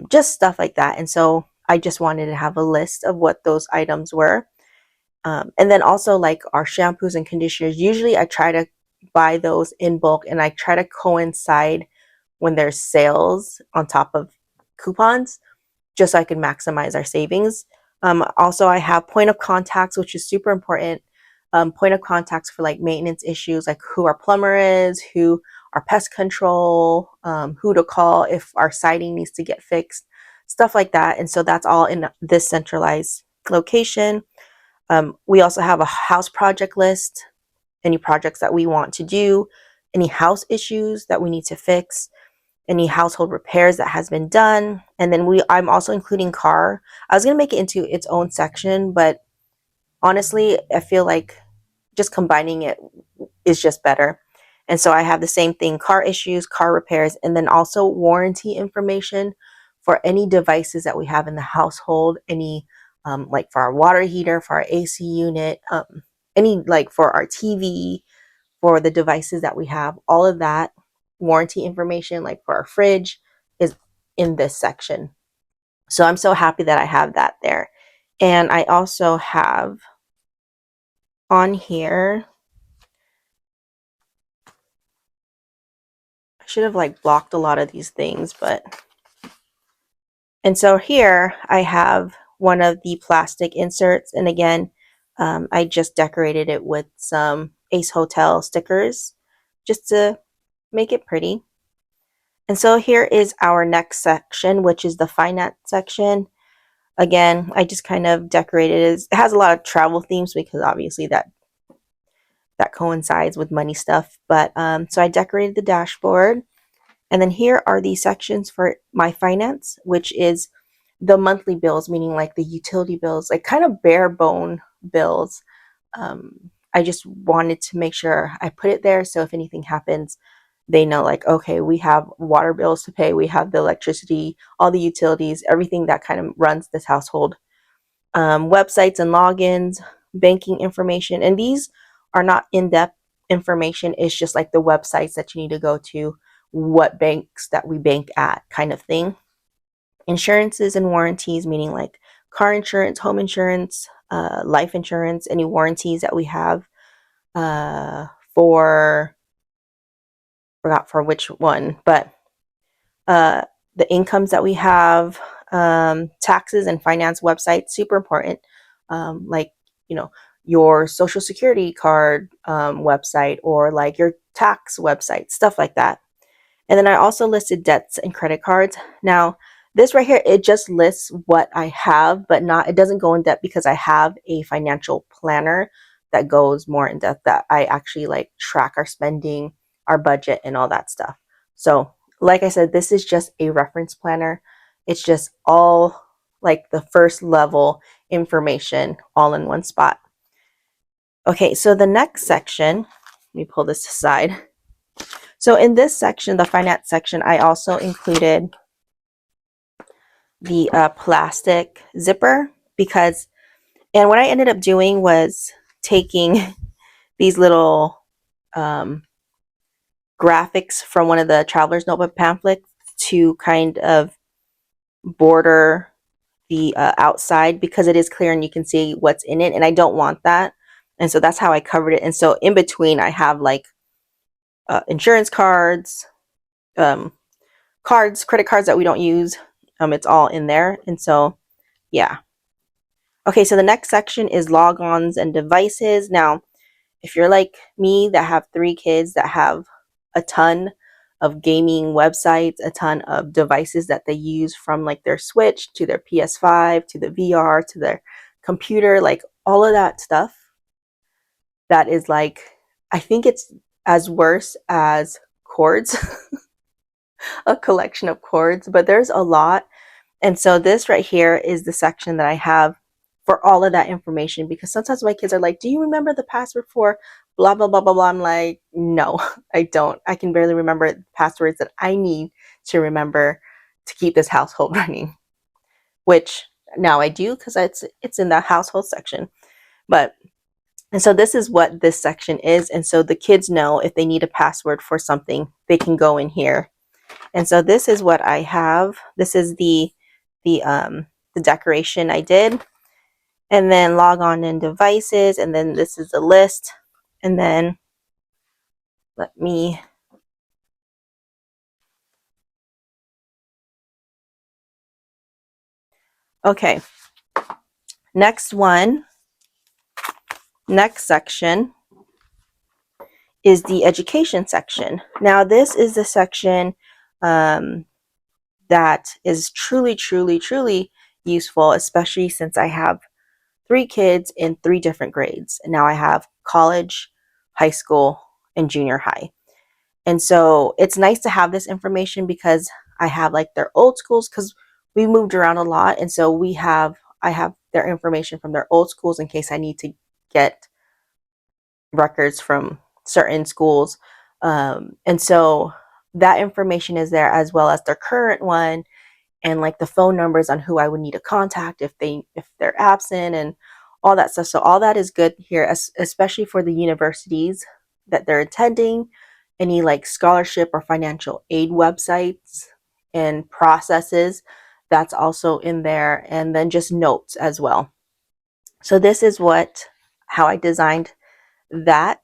just stuff like that. And so I just wanted to have a list of what those items were. And then also like our shampoos and conditioners, usually I try to buy those in bulk, and I try to coincide when there's sales on top of coupons, just so I can maximize our savings. Also, I have point of contacts, which is super important. Point of contacts for like maintenance issues, like who our plumber is, who our pest control, who to call if our siding needs to get fixed, stuff like that. And so that's all in this centralized location. We also have a house project list, any projects that we want to do, any house issues that we need to fix, any household repairs that has been done. And then I'm also including car. I was going to make it into its own section, but honestly, I feel like just combining it is just better. And so I have the same thing, car issues, car repairs, and then also warranty information for any devices that we have in the household, any like for our water heater, for our AC unit, any like for our TV, for the devices that we have, all of that warranty information, like for our fridge, is in this section. So I'm so happy that I have that there. And I also have on here, I should have like blocked a lot of these things, and so here I have one of the plastic inserts. And again, I just decorated it with some Ace Hotel stickers just to make it pretty. And so here is our next section, which is the finance section. Again, I just kind of decorated it. It has a lot of travel themes because obviously that coincides with money stuff. But so I decorated the dashboard. And then here are the sections for my finance, which is the monthly bills, meaning like the utility bills, like kind of bare bone bills. I just wanted to make sure I put it there so if anything happens, they know like, okay, we have water bills to pay, we have the electricity, all the utilities, everything that kind of runs this household. Websites and logins, banking information, and these are not in-depth information. It's just like the websites that you need to go to, what banks that we bank at, kind of thing. Insurances and warranties, meaning like car insurance, home insurance, life insurance, any warranties that we have, for forgot for which one, but the incomes that we have, taxes and finance websites, super important. Like, you know, your social security card website, or like your tax website, stuff like that. And then I also listed debts and credit cards. Now, this right here, it just lists what I have, but not, it doesn't go in depth because I have a financial planner that goes more in depth, that I actually like track our spending, our budget, and all that stuff. So, like I said, this is just a reference planner. It's just all like the first level information all in one spot. Okay, so the next section, let me pull this aside. So in this section, the finance section, I also included the plastic zipper because, and what I ended up doing was taking these little graphics from one of the traveler's notebook pamphlets to kind of border the outside, because it is clear and you can see what's in it, and I don't want that. And so that's how I covered it. And so in between I have like insurance cards, credit cards that we don't use. It's all in there. And so, yeah. Okay, so the next section is logons and devices. Now, if you're like me that have 3 kids that have a ton of gaming websites, a ton of devices that they use, from like their Switch to their PS5 to the VR to their computer, like all of that stuff, that is like, I think it's as worse as cords, a collection of cords, but there's a lot. And so this right here is the section that I have for all of that information, because sometimes my kids are like, do you remember the password for blah, blah, blah, blah, blah? I'm like, no, I don't. I can barely remember passwords that I need to remember to keep this household running, which now I do because it's in the household section. But, and so this is what this section is. And so the kids know if they need a password for something, they can go in here. And so this is what I have. This is the decoration I did. And then log on in devices, and then this is the list. And then let me, okay, next section is the education section. Now this is the section that is truly, truly, truly useful, especially since I have 3 kids in 3 different grades. And now I have college, high school, and junior high. And so it's nice to have this information because I have like their old schools, because we moved around a lot. And so I have their information from their old schools in case I need to get records from certain schools. And so that information is there, as well as their current one. and like the phone numbers on who I would need to contact if they're absent and all that stuff. So all that is good here, especially for the universities that they're attending, any like scholarship or financial aid websites and processes, that's also in there, and then just notes as well. So this is how I designed that.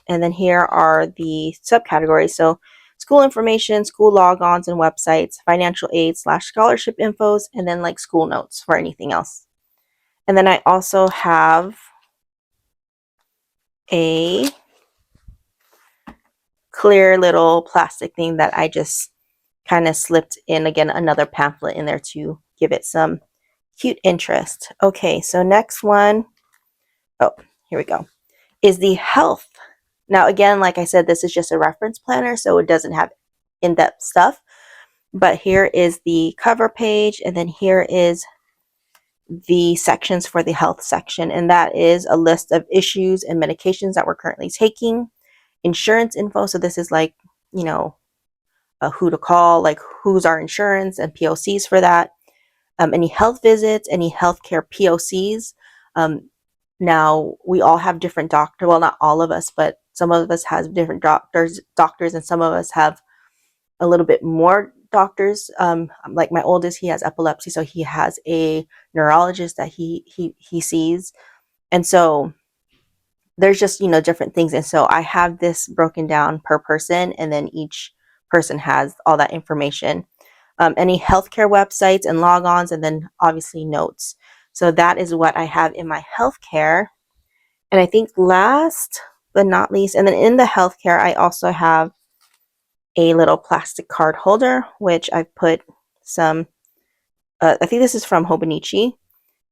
And then here are the subcategories. So school information, school logons and websites, financial aid / scholarship infos, and then like school notes for anything else. And then I also have a clear little plastic thing that I just kind of slipped in, again, another pamphlet in there to give it some cute interest. Okay, so next one, oh, here we go, is the health. Now, again, like I said, this is just a reference planner, so it doesn't have in-depth stuff. But here is the cover page, and then here is the sections for the health section. And that is a list of issues and medications that we're currently taking, insurance info. So this is like, you know, who to call, like who's our insurance and POCs for that. Any health visits, any healthcare POCs. Now we all have different doctor. Well, not all of us, but some of us has different doctors, and some of us have a little bit more doctors. Like my oldest, he has epilepsy, so he has a neurologist that he sees, and so there's just, you know, different things. And so I have this broken down per person, and then each person has all that information. Any healthcare websites and logons, and then obviously notes. So that is what I have in my healthcare. And I think last but not least, and then in the healthcare, I also have a little plastic card holder, which I've put some, I think this is from Hobonichi,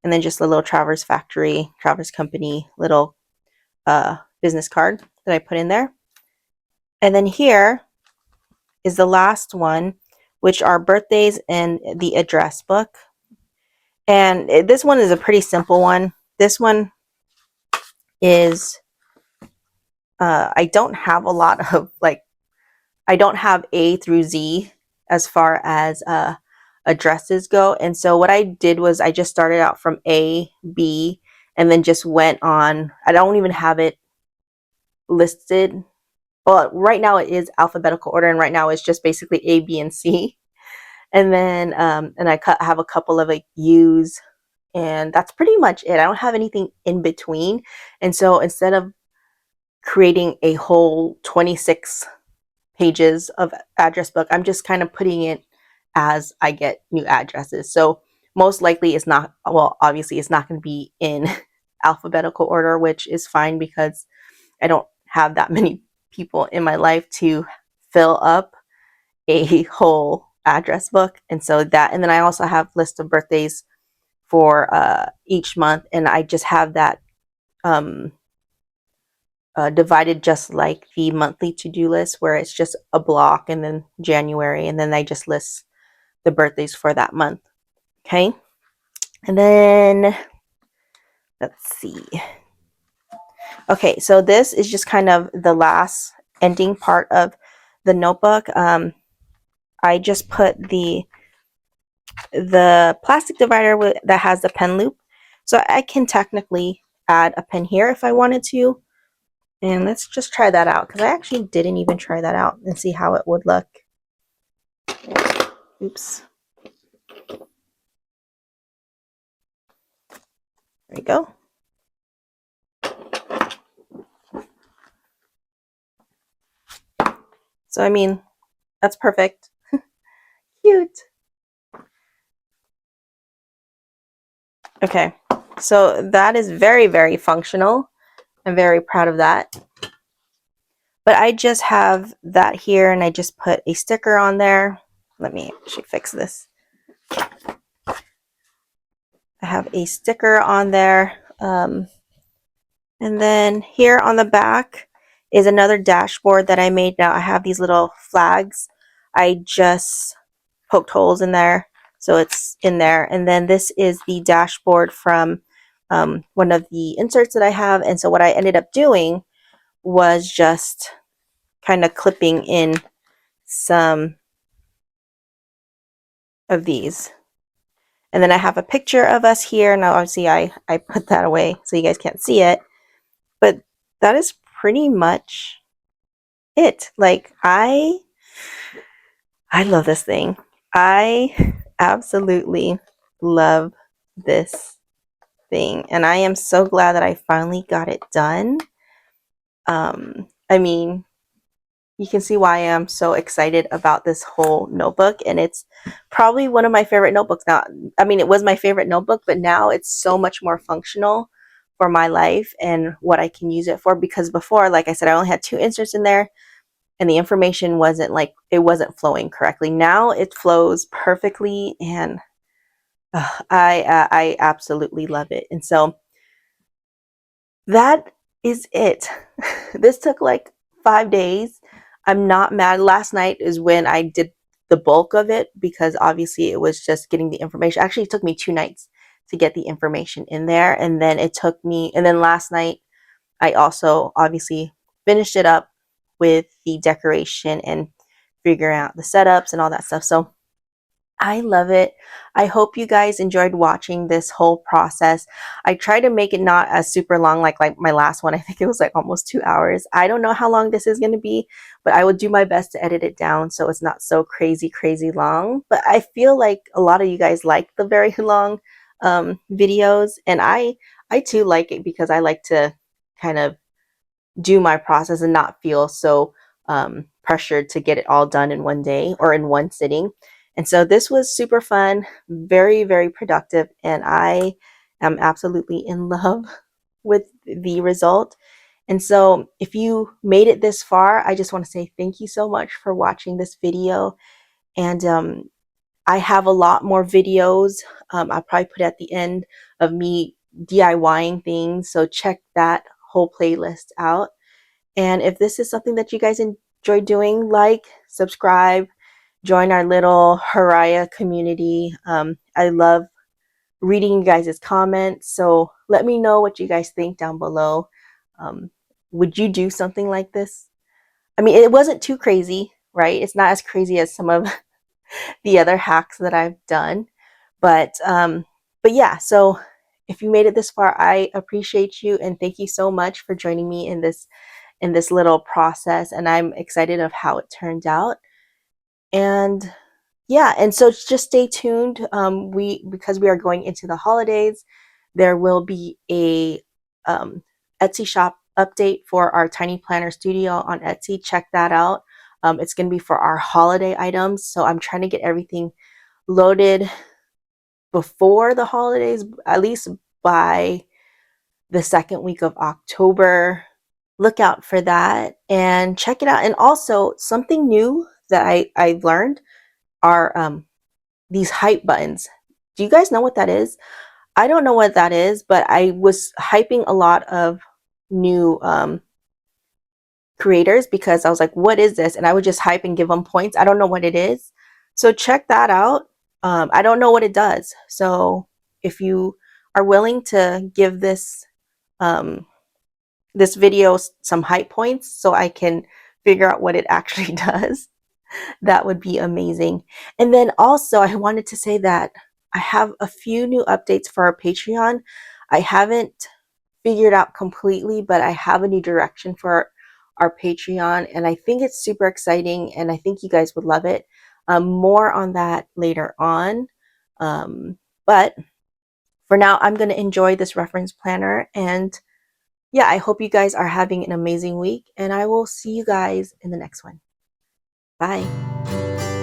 and then just a little Travers Company little business card that I put in there. And then here is the last one, which are birthdays and the address book. And this one is a pretty simple one. This one is, I don't have a lot of like, I don't have A through Z as far as addresses go. And so what I did was I just started out from A, B, and then just went on. I don't even have it listed. Well, right now it is alphabetical order, and right now it's just basically A, B, and C. And then, and I have a couple of like U's, and that's pretty much it. I don't have anything in between. And so instead of creating a whole 26 pages of address book, I'm just kind of putting it as I get new addresses. So most likely it's not, well, obviously it's not going to be in alphabetical order, which is fine because I don't have that many people in my life to fill up a whole address book. And so that, and then I also have list of birthdays for each month, and I just have that divided just like the monthly to-do list, where it's just a block, and then January, and then I just list the birthdays for that month. Okay, and then let's see. Okay, so this is just kind of the last ending part of the notebook. I just put the plastic divider that has the pen loop, so I can technically add a pen here if I wanted to. And let's just try that out, because I actually didn't even try that out and see how it would look. Oops. There we go. So, I mean, that's perfect. Cute. Okay, so that is very, very functional. I'm very proud of that. But I just have that here, and I just put a sticker on there. Let me actually fix this. I have a sticker on there. And then here on the back is another dashboard that I made. Now I have these little flags. I just poked holes in there, so it's in there. And then this is the dashboard from one of the inserts that I have. And so what I ended up doing was just kind of clipping in some of these. And then I have a picture of us here. Now, obviously, I put that away so you guys can't see it. But that is pretty much it. Like, I love this thing. I absolutely love this thing. And I am so glad that I finally got it done. I mean, you can see why I am so excited about this whole notebook, and it's probably one of my favorite notebooks now. I mean, it was my favorite notebook, but now it's so much more functional for my life and what I can use it for, because before, like I said, I only had 2 inserts in there and the information wasn't like, it wasn't flowing correctly. Now it flows perfectly, and I absolutely love it. And so that is it. This took like 5 days. I'm not mad. Last night is when I did the bulk of it, because obviously it was just getting the information. Actually, it took me 2 nights to get the information in there. And then last night I also obviously finished it up with the decoration and figuring out the setups and all that stuff. So I love it. I hope you guys enjoyed watching this whole process. I try to make it not as super long like my last one. I think it was like almost 2 hours. I don't know how long this is going to be, but I will do my best to edit it down so it's not so crazy long. But I feel like a lot of you guys like the very long videos, and I too like it, because I like to kind of do my process and not feel so pressured to get it all done in one day or in one sitting. And so this was super fun, very productive, and I am absolutely in love with the result. And so if you made it this far, I just want to say thank you so much for watching this video. And I have a lot more videos. I'll probably put at the end of me DIYing things, so check that whole playlist out. And if this is something that you guys enjoy doing, like, subscribe, join our little Haraya community. I love reading you guys' comments, so let me know what you guys think down below. Would you do something like this? I mean, it wasn't too crazy, right? It's not as crazy as some of the other hacks that I've done, but yeah. So if you made it this far, I appreciate you, and thank you so much for joining me in this little process, and I'm excited of how it turned out. And yeah, and so just stay tuned. Because we are going into the holidays, there will be a Etsy shop update for our Tiny Planner Studio on Etsy. Check that out. It's going to be for our holiday items, so I'm trying to get everything loaded before the holidays, at least by the second week of October. Look out for that and check it out. And also, something new that I've learned are these hype buttons. Do you guys know what that is? I don't know what that is, but I was hyping a lot of new creators, because I was like, what is this? And I would just hype and give them points. I don't know what it is. So check that out. I don't know what it does. So if you are willing to give this video some hype points so I can figure out what it actually does, that would be amazing. And then also, I wanted to say that I have a few new updates for our Patreon. I haven't figured out completely, but I have a new direction for our Patreon, and I think it's super exciting, and I think you guys would love it. More on that later on. But for now, I'm going to enjoy this reference planner, and yeah, I hope you guys are having an amazing week, and I will see you guys in the next one. Bye.